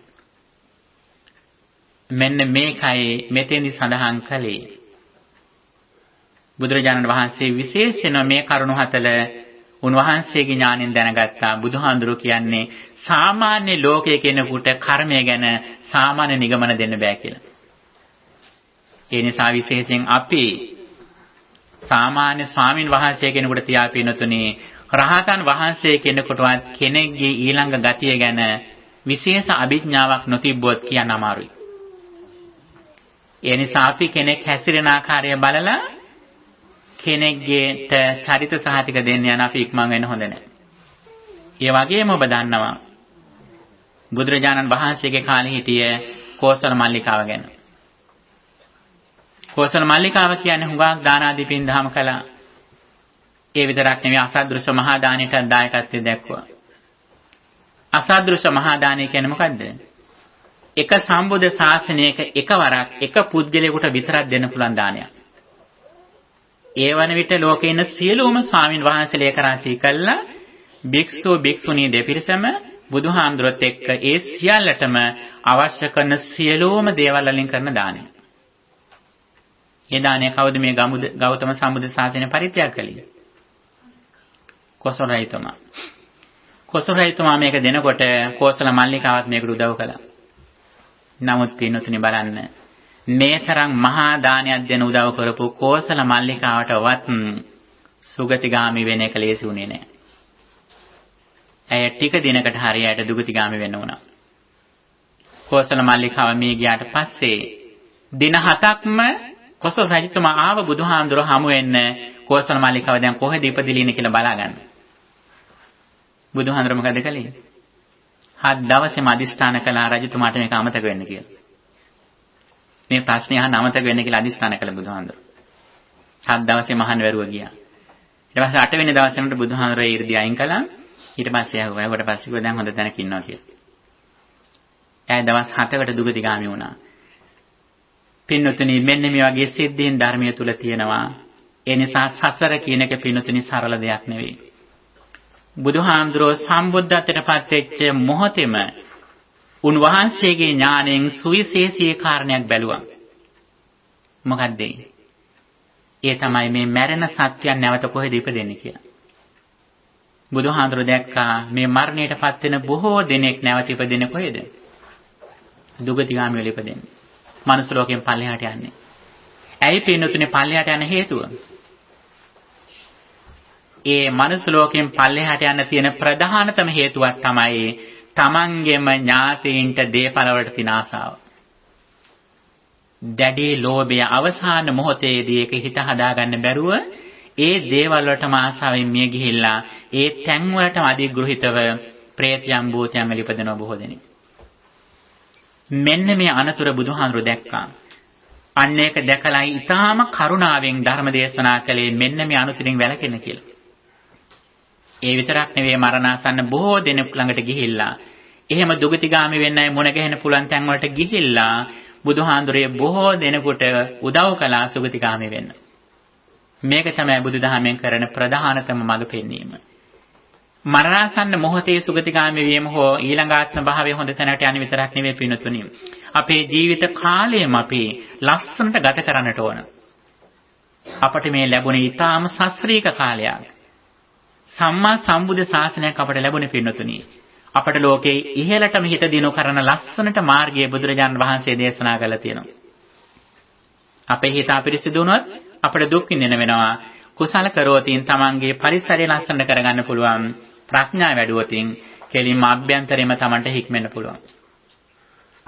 මෙන්න මේකයි මෙතෙන්දි සඳහන් කළේ. බුදුරජාණන් වහන්සේ විශේෂයෙන්ම මේ කරුණු හතල උන්වහන්සේගේ ඥාණයෙන් දැනගත්තා. බුදුහාඳුරෝ කියන්නේ සාමාන්‍ය ලෝකයේ කෙනෙකුට කර්මය ගැන සාමාන්‍ය නිගමන දෙන්න බෑ කියලා. ඒ නිසා විශේෂයෙන් අපි සාමාන්‍ය ස්වාමින් වහන්සේ කෙනෙකුට තියා පිනතුනේ රහතන් වහන්සේ කෙනෙකුටවත් කෙනෙක්ගේ ඊළඟ ගතිය ගැන විශේෂ අභිඥාවක් නොතිබ්බොත් කියන්න අමාරුයි. ඒ නිසා අපි කෙනෙක් හැසිරෙන ආකාරය බලලා කෙනෙක්ගේට චරිත සහතික දෙන්න යන අපි ඉක්මන් වෙන්න හොඳ නැහැ. ඒ වගේම ඔබ දන්නවා බුදුරජාණන් වහන්සේගේ කාලේ හිටිය කෝසල මල්ලිකාව ගැන. කෝසල මල්ලිකාව කියන්නේ හුඟක් දාන ආදී පින් දහම කළා. ඒ විතරක් නෙවෙයි අසද්දෘශ්‍ය මහා දානෙට දායකත්වයෙන් දැක්වුවා. අසද්දෘශ්‍ය මහා දානය කියන්නේ මොකද්ද? එක සම්බුද්ධ ශාසනයක එකවරක් එක පුද්ගලයෙකුට විතරක් දෙන්න පුළුවන් දානයක්. ඒ වන විට ලෝකේ ඉන්න සියලුම ස්වාමින් වහන්සේලා එක රාශී කළා භික්ෂු භික්ෂුණී දෙපිරිසම බුදුහාමුදුරුවොත් එක්ක ඒ සියල්ලටම අවශ්‍ය කරන සියලුම දේවල් වලින් කරන දානය. ඒ දානය කවුද මේ ගෞතම සම්බුද්ධ ශාසනය පරිත්‍යාග කළේ? කොසල් රජතුමා. කොසල් රජතුමා මේක දෙනකොට කෝසල මල්ලිකාවත් මේකට උදව් කළා. නමුත් පින්නතුනි බලන්න මේ තරම් මහා දානයක් දෙන උදව් කරපු කෝසල මල්ලිකාවටවත් සුගතිගාමි වෙන එක ලේසි වුණේ නැහැ. ඇය ටික දිනකට හරියට දුගතිගාමි වෙන්න වුණා. කෝසල මල්ලිකාව මේ ගියාට පස්සේ දින 7ක්ම කොසල් රජතුමා ආව බුදුහාමුදුරුව හමු වෙන්න කෝසල මල්ලිකාව දැන් කොහෙද ඉපදිලා ඉන්නේ කියලා බලාගන්න. බුදුහාමුදුරුව මොකද කළේ? 7 දවසේම අදිස්ථාන කළා රජතුමාට මේක අමතක වෙන්න කියලා. මේ ප්‍රශ්නේ අහන්න අමතක වෙන්න කියලා අදිස්ථාන කළ බුදුහාමුදුරුව. 7 දවසේ මහාන වැරුව ගියා. ඊට පස්සේ 8 වෙනි දවසේ උන්ට බුදුහාමුදුරුවෝ ඊර්දී අයින් කළා. ඊට පස්සේ ආවා. ඊට පස්සේ කිව්වා දැන් හොඳ තැනක ඉන්නවා කියලා. එයා දවස් 7කට දුගතිගාමී වුණා. පින්නතුනි මෙන්න මේ වගේ සිද්ධීන් ධර්මයේ තුල තියෙනවා. ඒ නිසා සසර කියන එක පින්නතුනි සරල දෙයක් නෙවෙයි. බුදුහාමුදුරුවෝ සම්බුද්ධත්වයට පත් වෙච්ච මොහොතේම උන්වහන්සේගේ ඥාණයෙන් සුවිශේෂී කාරණයක් බැලුවා. මොකද්ද ඒ තමයි මේ මැරෙන සත්‍යයන් නැවත කොහෙද ඉපදෙන්නේ කියලා. බුදුහාමුදුරුවෝ දැක්කා මේ මරණයටපත් වෙන බොහෝ දෙනෙක් නැවත ඉපදෙන්නේ කොහෙද? දුගතිගාමී වෙලා ඉපදෙන්නේ. මනුස්ස ලෝකයෙන් පල්ලෙහාට යන්නේ. ඇයි පින්නතුනේ පල්ලෙහාට යන හේතුව? ඒ මනුස්ස ලෝකයෙන් පල්ලෙහාට යන්න තියෙන ප්‍රධානතම හේතුවක් තමයි තමන්ගේම ඥාතීන්ට දේපල වලට තියෙන ආසාව. දැඩි ලෝභය අවසාන මොහොතේදී ඒක හිත හදාගන්න බැරුව ඒ දේවල් වලටම ආසාවෙන් මිය ගිහිල්ලා ඒ තැන් වලටම අධිග්‍රහිතව ප්‍රේතයන් භූතයන් වල ඉපදෙන බොහෝ දෙනෙක්. මෙන්න මේ අනතුර බුදුහාමුදුරුවෝ දැක්කා. අන්න ඒක දැකලා ඊටාම කරුණාවෙන් ධර්ම දේශනා කළේ මෙන්න මේ අනුතරින් වැළකෙන්න කියලා. ඒ විතරක් නෙවෙයි මරණාසන්න බොහෝ දෙනෙක් ළඟට ගිහිල්ලා එහෙම දුගතිගාමි වෙන්නයි මුණ ගැහෙන්න පුළුවන් තැන් වලට ගිහිල්ලා බුදුහාඳුරේ බොහෝ දෙනෙකුට උදව් කළා සුගතිගාමි වෙන්න. මේක තමයි බුදුදහමෙන් කරන ප්‍රධානතම මඟ පෙන්වීම. මරණාසන්න මොහොතේ සුගතිගාමි වීම හෝ ඊළඟාත්ම භාවයේ හොඳ තැනකට යන විතරක් නෙවෙයි පින්තුනි. අපේ ජීවිත කාලයම අපි ලස්සනට ගත කරන්නට ඕන. අපට මේ ලැබුණේ ඊටාම සස්ත්‍රීක කාලයක්. සම්මා සම්බුද්ධ ශාසනයක් අපට ලැබුණේ පින්තුනි. අපට ලෝකේ ඉහළටම හිත දිනු කරන ලස්සනට මාර්ගය බුදුරජාණන් වහන්සේ දේශනා කළා තියෙනවා. අපේ හිත අපිරිසිදු වුණොත් අපට දුක් විඳින වෙනවා. කුසල කරෝතින් තමන්ගේ පරිසරය ලස්සන කරගන්න පුළුවන්. ප්‍රඥාව වැඩුවොතින් කෙලින්ම අභ්‍යන්තරයෙන්ම තමන්ට හික්මෙන්න පුළුවන්.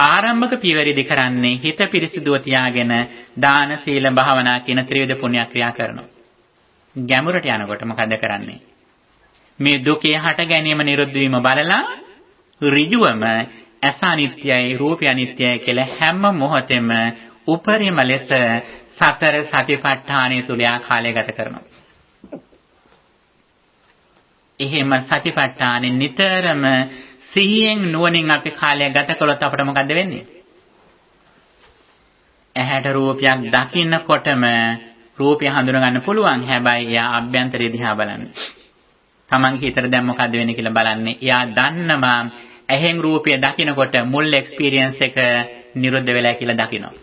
ආරම්භක පියවරේදී කරන්නේ හිත පිරිසිදුව තියාගෙන දාන සීල භාවනා කියන ත්‍රිවිධ පුණ්‍ය ක්‍රියා කරනවා. ගැඹුරට යනකොට මොකද කරන්නේ? මේ දුකේ හට ගැනීම නිරුද්ධ වීම බලලා ඍජුවම ඇස අනිත්‍යයි රූපය අනිත්‍යයි කියලා හැම මොහොතෙම උපරිම ලෙස සතර සතිපට්ඨානය තුල කාලය ගත කරනවා. එහෙම සතිපට්ඨානෙ නිතරම සිහියෙන් නුවණින් අපි කාලය ගත කළොත් අපිට මොකද වෙන්නේ? ඇහැට රූපයක් දකින්නකොටම රූපය හඳුනා ගන්න පුළුවන්. හැබැයි එයා අභ්‍යන්තරය දිහා බලන්නේ. තමන්ගේ හිතට දැන් මොකද වෙන්නේ කියලා බලන්නේ. එයා දන්නවා ඇහෙන් රූපය දකින්නකොට මුල් එක්ස්පීරියන්ස් එක නිරුද්ධ වෙලා කියලා දකිනවා.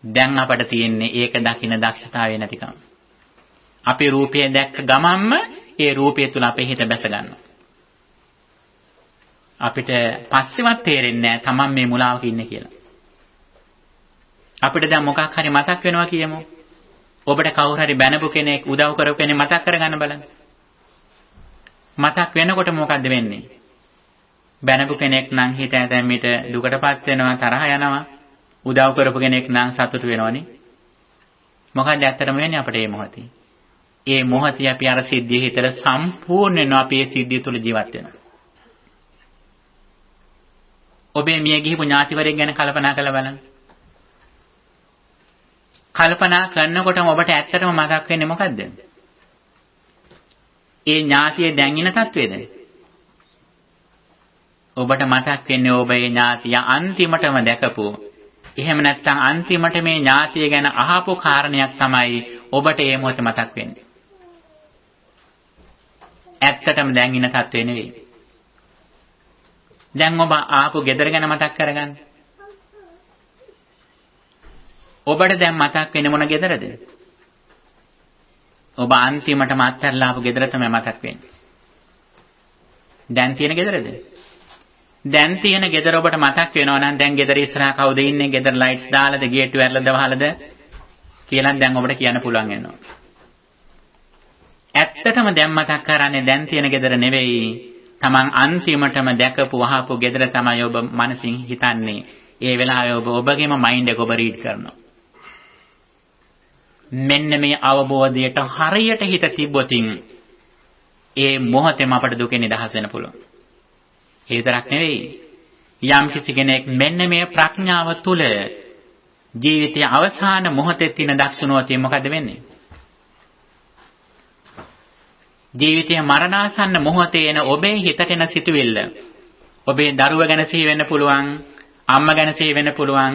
දැන් අපට තියෙන්නේ ඒක දකින්න දක්ෂතාවය නැතිකම. අපි රූපය දැක්ක ගමන්ම ඒ රූපය තුල අපේ හිත බැස ගන්නවා. අපිට පස්සෙවත් තේරෙන්නේ නැහැ තමන් මේ මුලාවක ඉන්නේ කියලා. අපිට දැන් මොකක් හරි මතක් වෙනවා කියමු. ඔබට කවුරු හරි බැනපු කෙනෙක් උදව් කරපු කෙනෙක් මතක් කරගන්න බලන්න. මතක් වෙනකොට මොකද්ද වෙන්නේ? බැනපු කෙනෙක් නම් හිත ඇතැම් විට දුකටපත් වෙනවා, තරහ යනවා. උදව් කරපු කෙනෙක් නම් සතුටු වෙනවනේ. මොකද ඇත්තටම වෙන්නේ අපිට මේ මොහොතේ? ඒ මොහොතේ අපි අර සිද්ධිය හිතලා සම්පූර්ණයෙන්ම අපි ඒ සිද්ධිය තුළ ජීවත් වෙනවා. ඔබේ මිය ගිහපු ඥාතිවරයෙක් ගැන කල්පනා කරලා බලන්න. කල්පනා කරනකොටම ඔබට ඇත්තටම මතක් වෙන්නේ මොකද්ද? ඒ ඥාතිය දැන් ඉන තත්වේද? ඔබට මතක් වෙන්නේ ඔබ ඒ ඥාතිය අන්තිමටම දැකපු. එහෙම නැත්නම් අන්තිමට මේ ඥාතිය ගැන අහපු කාරණයක් තමයි ඔබට ඒ මොහොතේ මතක් වෙන්නේ. ඇත්තටම දැන් ඉන තත්වේ නෙවෙයි. දැන් ඔබ ආපු ගෙදර ගැන මතක් කරගන්න. ඔබට දැන් මතක් වෙන්නේ මොන ගෙදරද? ඔබ අන්තිමටම අත්හැරලා ආපු ගෙදර තමයි මතක් වෙන්නේ. දැන් තියෙන ගෙදරද? දැන් තියෙන ගෙදර ඔබට මතක් වෙනවා නම් දැන් ගෙදර ඉස්සරහා කවුද ඉන්නේ? ගෙදර ලයිට්ස් දාලාද, ගේට්ටු ඇරලාද වහලාද කියලා දැන් ඔබට කියන්න පුළුවන් වෙනවා. ඇත්තටම දැන් මතක් කරන්නේ දැන් තියෙන ගෙදර නෙවෙයි. Taman අන්තිමටම දැකපු වහපු ගෙදර තමයි ඔබ මනසින් හිතන්නේ. ඒ වෙලාවේ ඔබ ඔබගේම මයින්ඩ් එක ඔබ රීඩ් කරනවා. මෙන්න මේ අවබෝධයට හරියට හිත තිබ්බොතින් ඒ මොහොතේම අපට දුකෙන් නිදහස් වෙන්න පුළුවන්. ඒ විතරක් නෙවෙයි. යම් කිසි කෙනෙක් මෙන්න මේ ප්‍රඥාව තුල ජීවිතයේ අවසාන මොහොතේ තියෙන දක්ෂුණුව තියෙන මොකද වෙන්නේ? ජීවිතයේ මරණාසන්න මොහොතේ එන ඔබේ හිතට එන සිතුවිල්ල ඔබේ දරුවා ගැන සිහි වෙන්න පුළුවන්, අම්මා ගැන සිහි වෙන්න පුළුවන්,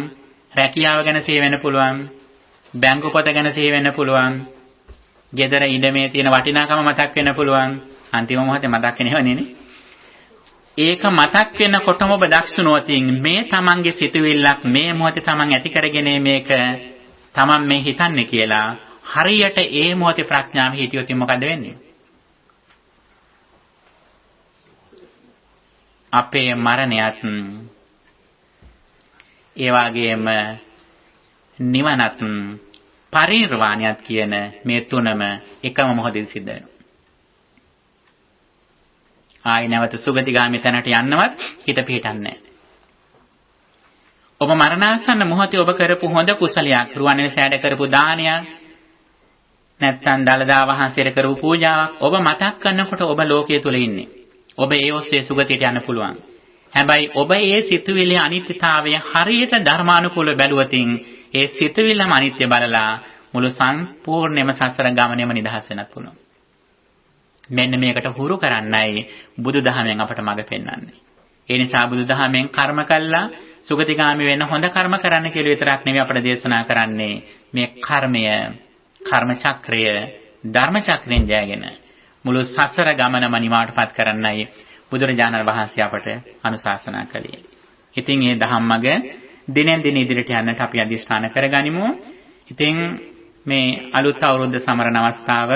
රැකියාව ගැන සිහි වෙන්න පුළුවන්, බැංකු පොත ගැන සිහි වෙන්න පුළුවන්, ගෙදර ඉඩමේ තියෙන වටිනාකම මතක් වෙන්න පුළුවන්. අන්තිම මොහොතේ මතක් වෙනවනේ නේ. ඒක මතක් වෙනකොටම ඔබ දක්ෂුණුවතින් මේ තමන්ගේ සිතුවිල්ලක් මේ මොහොතේ තමන් ඇති කරගෙන මේක තමන් මේ හිතන්නේ කියලා හරියට ඒ මොහොතේ ප්‍රඥාව හිටියොත් මොකද වෙන්නේ? අපේ මරණයත් ඒ වගේම නිවනත් පරිනිර්වාණයත් කියන මේ තුනම එකම මොහොතේ සිද්ධ වෙනවා. ආයි නැවත සුගතිගාමී තැනට යන්නවත් හිත පිහිටන්නේ නැහැ. ඔබ මරණාසන්න මොහොතේ ඔබ කරපු හොඳ කුසලයක්, රුවන්වැලි සෑයට කරපු දානයක්, නැත්නම් දලදා වහන්සේට කරපු පූජාවක් ඔබ මතක් කරනකොට ඔබ ලෝකයේ තුල ඉන්නේ. ඔබ ඒ ඔස්සේ සුගතියට යන්න පුළුවන්. හැබැයි ඔබ ඒ සිතුවිල්ලේ අනිත්‍යතාවය හරියට ධර්මානුකූලව බැලුවතින් ඒ සිතුවිල්ලම අනිත්‍ය බලලා මුළු සම්පූර්ණයෙන්ම සසර ගමනේම නිදහස් වෙන්නත් පුළුවන්. මෙන්න මේකට හුරු කරන්නයි බුදුදහමෙන් අපට මඟ පෙන්වන්නේ. ඒ නිසා බුදුදහමෙන් කර්ම කළා සුගතිගාමී වෙන්න හොඳ කර්ම කරන්න කියලා විතරක් නෙවෙයි අපට දේශනා කරන්නේ මේ කර්මය, කර්ම චක්‍රය, ධර්ම චක්‍රයෙන් ජයගෙන මුළු සසර ගමනම නිමාවටපත් කරන්නයි බුදුරජාණන් වහන්සේ අපට අනුශාසනා කළේ. ඉතින් මේ ධම්ම මඟ දිනෙන් දින ඉදිරියට යන්නට අපි අධිෂ්ඨාන කරගනිමු. ඉතින් මේ අලුත් අවුරුද්ද සමරන අවස්ථාව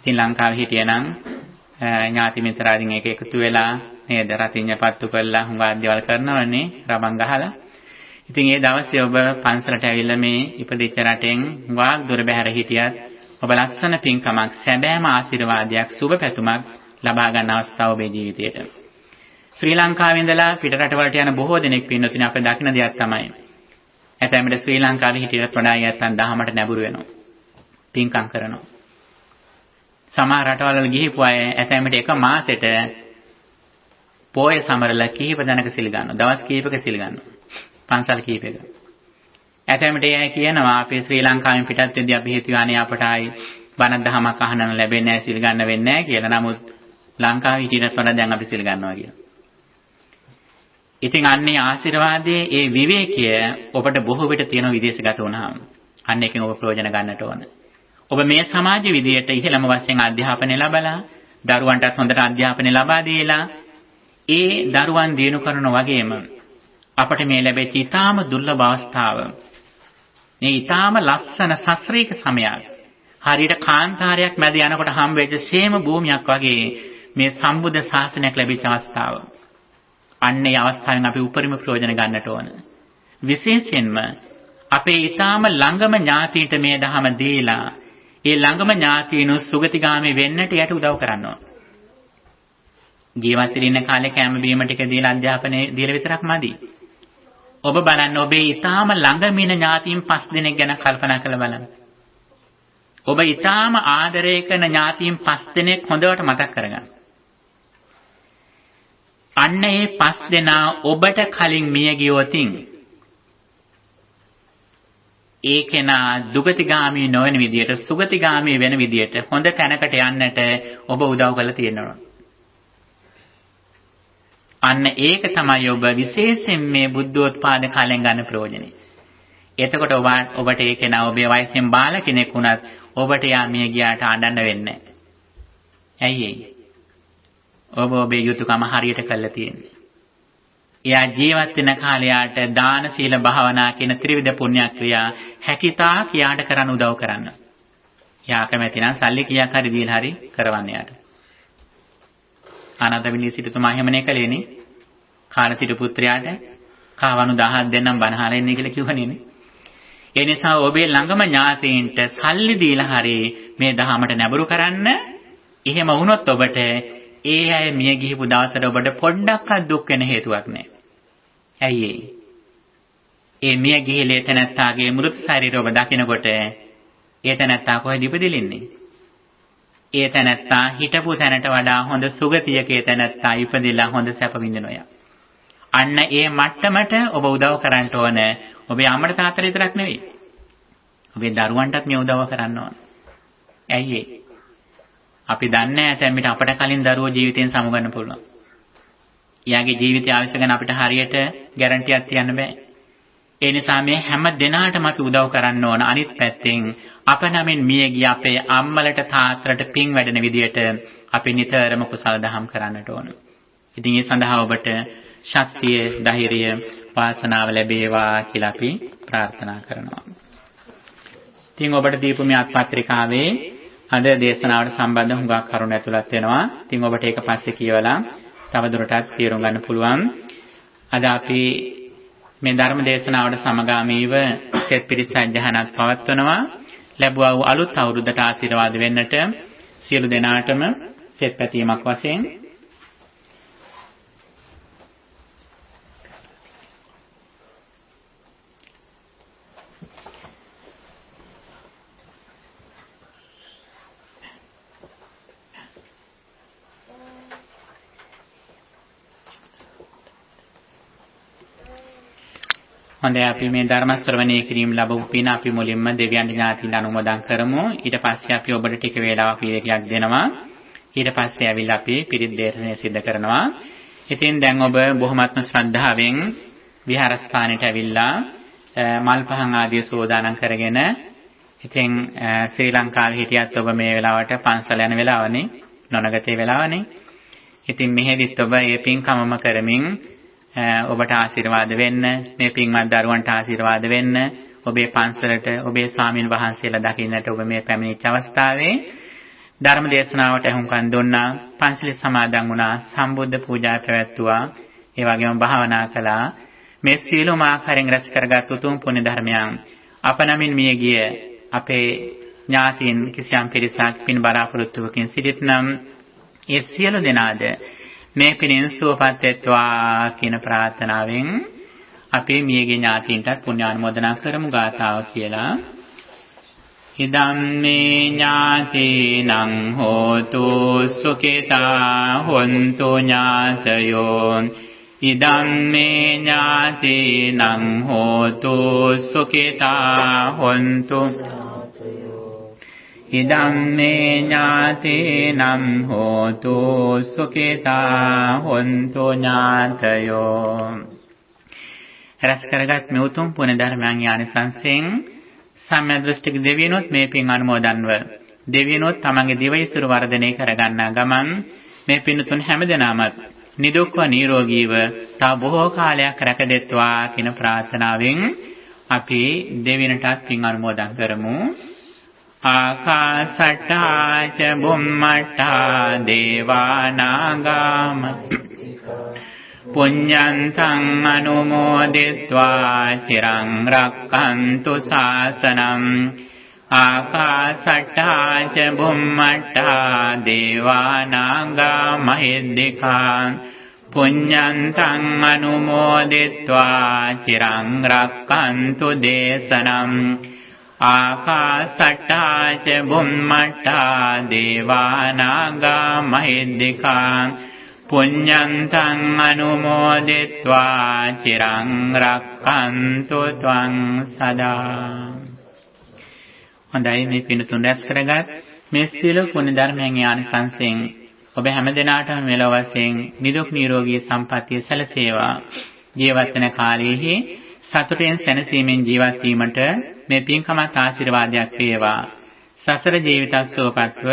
ඉතින් ලංකාවේ හිටියනම් ඥාති මිත්‍රාදීන් එක එකතු වෙලා නේද රතිඤ්ඤ පත්තු කරලා හුඟා දේවල් කරනවනේ රබන් ගහලා. ඉතින් ඒ දවසේ ඔබ පන්සලට ඇවිල්ලා මේ ඉපදිච්ච රටෙන් වාග් දොර බැහැර හිටියත් ඔබ ලස්සන පින්කමක්, සැබෑම ආශිර්වාදයක්, සුබ පැතුමක් ලබා ගන්න අවස්ථාව ඔබේ ජීවිතයට. ශ්‍රී ලංකාවේ ඉඳලා පිට රටවලට යන බොහෝ දෙනෙක් පින්නතුනේ අපේ දකින්න දෙයක් තමයි. ඇතැම්මට ශ්‍රී ලංකාවේ හිටියට වඩා යත්තන් දහමට නැඹුරු වෙනවා. පින්කම් කරනවා. සමහර රටවල් වල ගිහිපු අය ඇතැම්මට එක මාසෙට පොය සමරලා කිහිප දනක සිල් ගන්නවා. දවස් කිහිපක සිල් ගන්නවා. පන්සල් කිහිපයක. ඇතැම්මට ඒ අය කියනවා අපේ ශ්‍රී ලංකාවෙන් පිටත් වෙද්දී අපි හිතුවානේ අපට ආයි බණ දහමක් අහන්න ලැබෙන්නේ නැහැ, සිල් ගන්න වෙන්නේ නැහැ කියලා. නමුත් ලංකාවේ හිටියටත් වඩා දැන් අපි සිල් ගන්නවා කියලා. ඉතින් අන්නේ ආශිර්වාදයේ ඒ විවේකය ඔබට බොහෝ විට තියෙන විදේශගත වුණාම අන්න එකෙන් ඔබ ප්‍රයෝජන ගන්නට ඕන. ඔබ මේ සමාජ විදියට ඉහළම වශයෙන් අධ්‍යාපනය ලැබලා දරුවන්ටත් හොඳට අධ්‍යාපනය ලබා දීලා ඒ දරුවන් දිනු කරන වගේම අපට මේ ලැබෙච්ච ඊටාම දුර්ලභ අවස්ථාව මේ ඊටාම ලස්සන සස්ත්‍රීක සමයක් හරියට කාන්තාරයක් මැද යනකොට හම්බෙච්ච ශේම භූමියක් වගේ මේ සම්බුද්ධ ශාසනයක් ලැබිච්ච අවස්ථාව. අන්න ඒ අවස්ථාවෙන් අපි උපරිම ප්‍රයෝජන ගන්නට ඕන. විශේෂයෙන්ම අපේ ඊටාම ළඟම ඥාතීන්ට මේ ධහම දීලා ඒ ළඟම ඥාතීනු සුගතිගාමී වෙන්නට යට උදව් කරන්න ඕන. ජීවත් වෙන්න කාලේ කැම බීම ටික දීලා අධ්‍යාපනය දීලා විතරක් මදි. ඔබ බලන්න ඔබේ ඊටාම ළඟම ඉන්න ඥාතීන් 5 දෙනෙක් ගැන කල්පනා කරලා බලන්න. ඔබ ඊටාම ආදරය කරන ඥාතීන් 5 දෙනෙක් හොඳට මතක් කරගන්න. අන්න ඒ 5 දෙනා ඔබට කලින් මිය ගියොතින් ඒ කෙනා දුගතිගාමී නොවන විදියට සුගතිගාමී වෙන විදියට හොඳ තැනකට යන්නට ඔබ උදව් කරලා තියෙනවා. අන්න ඒක තමයි ඔබ විශේෂයෙන් මේ බුද්ධෝත්පාද කාලෙන් ගන්න ප්‍රයෝජනෙ. එතකොට ඔබට ඒ කෙනා ඔබේ වයසෙන් බාල කෙනෙක් වුණත් ඔබට යා මිය ගියාට අඬන්න වෙන්නේ නැහැ. ඇයි ඒ? ඔබ ඔබේ යුතුයකම හරියට කළා තියෙන්නේ. එයා ජීවත් වෙන කාලයට දාන සීල භාවනා කියන ත්‍රිවිධ පුණ්‍ය ක්‍රියා හැකිතා කියාට කරන්න උදව් කරන්න. එයා කැමති නම් සල්ලි කීයක් හරි දීලා හරි කරවන්න යාට. ආනන්දවිනී සිටුතුමා එහෙමනේ කළේනේ. කාල සිටු පුත්‍රයාට කාවණු 1000ක් දෙන්නම් බණහලා ඉන්නේ කියලා කිව්වනේ. ඒ නිසා ඔබේ ළඟම ඥාතීන්ට සල්ලි දීලා හරි මේ දහමට නැඹුරු කරන්න. එහෙම වුණොත් ඔබට ඒ අය මිය ගිහපු දවසට ඔබට පොඩ්ඩක්වත් දුක් වෙන හේතුවක් නැහැ. ඇයි ඒ? ඒ මිය ගිහිලේ තැනැත්තාගේ මෘත ශරීරය ඔබ දකිනකොට ඒ තැනැත්තා කොහෙද ඉපදිලින්නේ? ඒ තැනැත්තා හිටපු තැනට වඩා හොඳ සුගතියකේ තැනැත්තා ඉපදිලා හොඳ සැප විඳිනවා. අන්න ඒ මට්ටමට ඔබ උදව් කරන්න ඕන. ඔබේ අම්මට තාත්තට විතරක් නෙවෙයි. ඔබේ දරුවන්ටත් මේ උදව් කරන්න ඕන. ඇයි ඒ? අපි දන්නේ නැතැම් විට අපට කලින් දරුවෝ ජීවිතයෙන් සමුගන්න පුළුවන්. එයාගේ ජීවිතය අවශ්‍ය ගැන අපිට හරියට ගැරන්ටියක් තියන්න බෑ. ඒ නිසා මේ හැම දිනාටම අපි උදව් කරන්න ඕන. අනිත් පැත්තෙන් අප නමින් මිය ගිය අපේ අම්මලට තාත්තලට පින් වැඩෙන විදියට අපි නිතරම කුසල දහම් කරන්නට ඕන. ඉතින් ඒ සඳහා ඔබට ශක්තිය, ධෛර්යය, වාසනාව ලැබේවා කියලා අපි ප්‍රාර්ථනා කරනවා. ඉතින් ඔබට දීපු මේ අත්පත්‍රිකාවේ අද දේශනාවට සම්බන්ධ හුඟක් කරුණු ඇතුළත් වෙනවා. ඉතින් ඔබට ඒක පස්සේ කියවලා තවදුරටත් තේරුම් ගන්න පුළුවන්. අද අපි මේ ධර්ම දේශනාවට සමගාමීව සෙත් පිරිත් සජ්ජහානත් පවත්වනවා. ලැබුවා වූ අලුත් අවුරුද්දට ආශිර්වාද වෙන්නට සියලු දෙනාටම සෙත් පැතීමක් වශයෙන් හොඳයි අපි මේ ධර්ම ශ්‍රවණය කිරීම ලැබු පින අපි මුලින්ම දෙවියන් ඥාතින් අනුමෝදන් කරමු. ඊට පස්සේ අපි ඔබට ටික වේලාවක් විවේකයක් දෙනවා. ඊට පස්සේ ඇවිල්ලා අපි පිරිත් දේශනය සිදු කරනවා. ඉතින් දැන් ඔබ බොහොමත්ම ශ්‍රද්ධාවෙන් විහාරස්ථානයට ඇවිල්ලා මල් පහන් ආදිය සෝදානම් කරගෙන ඉතින් ශ්‍රී ලංකාවේ හිටියත් ඔබ මේ වෙලාවට පන්සල යන වෙලාවනේ නොනගතේ වෙලාවනේ. ඉතින් මෙහෙදිත් ඔබ මේ පින්කමම කරමින් ඔබට ආශිර්වාද වෙන්න, මේ පින්වත් දරුවන්ට ආශිර්වාද වෙන්න, ඔබේ පන්සලට ඔබේ ස්වාමින් වහන්සේලා දකින්නට ඔබ මේ පැමිණිච්ච අවස්ථාවේ ධර්ම දේශනාවට එහුම්කන් දුන්නා, පන්සල සමාදන් වුණා, සම්බුද්ධ පූජා පැවැත්තුවා, ඒ වගේම භාවනා කළා. මේ සියලුම ආකාරයෙන් රැස් කරගත් උතුම් පුණ්‍ය ධර්මයන් අප නමින් මිය ගිය අපේ ඥාතීන් කිසියම් පිරිසක් පින් බලාපොරොත්තුවකින් සිටිනම් ඒ සියලු දෙනාද මේ පිණින් සුවපත් වෙත්වා කියන ප්‍රාර්ථනාවෙන් අපි මියගේ ඥාතීන්ටත් පුණ්‍යානුමෝදනා කරමු ගාථාව කියලා. ඉදම් මේ ඥාතීනං හෝතු සුඛිතා හොන්තු ඥාතයෝ ඉදම් මේ ඥාතීනං හෝතු සුඛිතා හොන්තු ඉදම් මේ ඥාතීනං හෝතු සුඛිතා හොන්තු ඥාතයෝ. රැස් කරගත් මේ උතුම් පුණ්‍ය ධර්මයන් යානිසංසෙන් සම්‍යක් දෘෂ්ටික දෙවියනොත් මේ පින් අනුමෝදන්ව දෙවියනොත් තමන්ගේ දිවයිසුරු වර්ධනය කරගන්නා ගමන් මේ පින්තුන් හැමදෙනාමත් නිදුක්ව නිරෝගීව තව බොහෝ කාලයක් රැකදෙත්වා කියන ප්‍රාර්ථනාවෙන් අපි දෙවියන්ටත් පින් අනුමෝදන් කරමු. ආකාසට්ටා ච බුම්මට්ටා දේවානාගාම පුඤ්ඤන්තං අනුමෝදිत्वा චිරං රක්ඛන්තු ශාසනං. ආකාසට්ටා ච බුම්මට්ටා දේවානාගා මහිද්దికා පුඤ්ඤන්තං අනුමෝදිत्वा චිරං රක්ඛන්තු දේශනං. ආකාසට්ටා ච බුම්මට්ටා දේවානාගා මහිද්దికා පුඤ්ඤන්තං අනුමෝදිत्वा චිරං රක්ඛන්තු ත්වං සදා. හොඳයි, මේ පින්තුන් රැස් කරගත් මේ සියලු පුණ්‍ය ධර්මයන් ආනිසංසයෙන් ඔබ හැම දිනාටම මෙලොව වශයෙන් නිදුක් නිරෝගී සම්පන්නිය සැලසේවා. ජීවත් වෙන කාලයේහි සතුටෙන් සැනසීමෙන් ජීවත් වීමට මේ පින්කමත් ආශිර්වාදයක් වේවා. සසර ජීවිත සුවපත්ව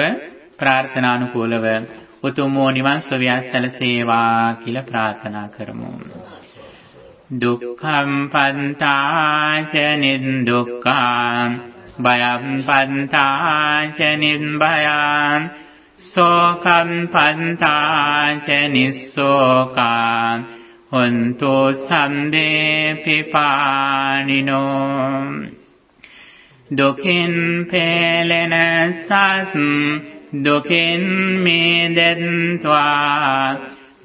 ප්‍රාර්ථනානුකූලව උතුම් නිවන් සුවය සැලසේවා කියලා ප්‍රාර්ථනා කරමු. දුක්ඛම් පන්තාච නිදුක්ඛං භයං පන්තාච නිබ්බයං සෝකම් පන්තාච නිස්සෝකං හොන්තු සම්දේ පිපානිනෝ. දුකින් පෙළෙන සත් දුකින් මිදෙත්වා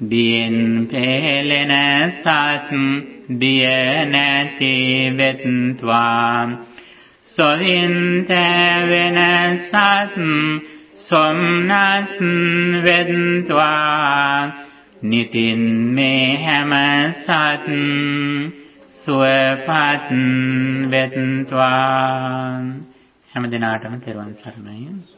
බියෙන් පෙළෙන සත් බිය නැති වෙත්වා. සොරින් තැවෙන සත් සොම්නස් වෙත්වා. නිතින් මේ හැම සත් සුවපත් වෙත්වා. හැම දිනාටම තෙරුවන් සරණයි.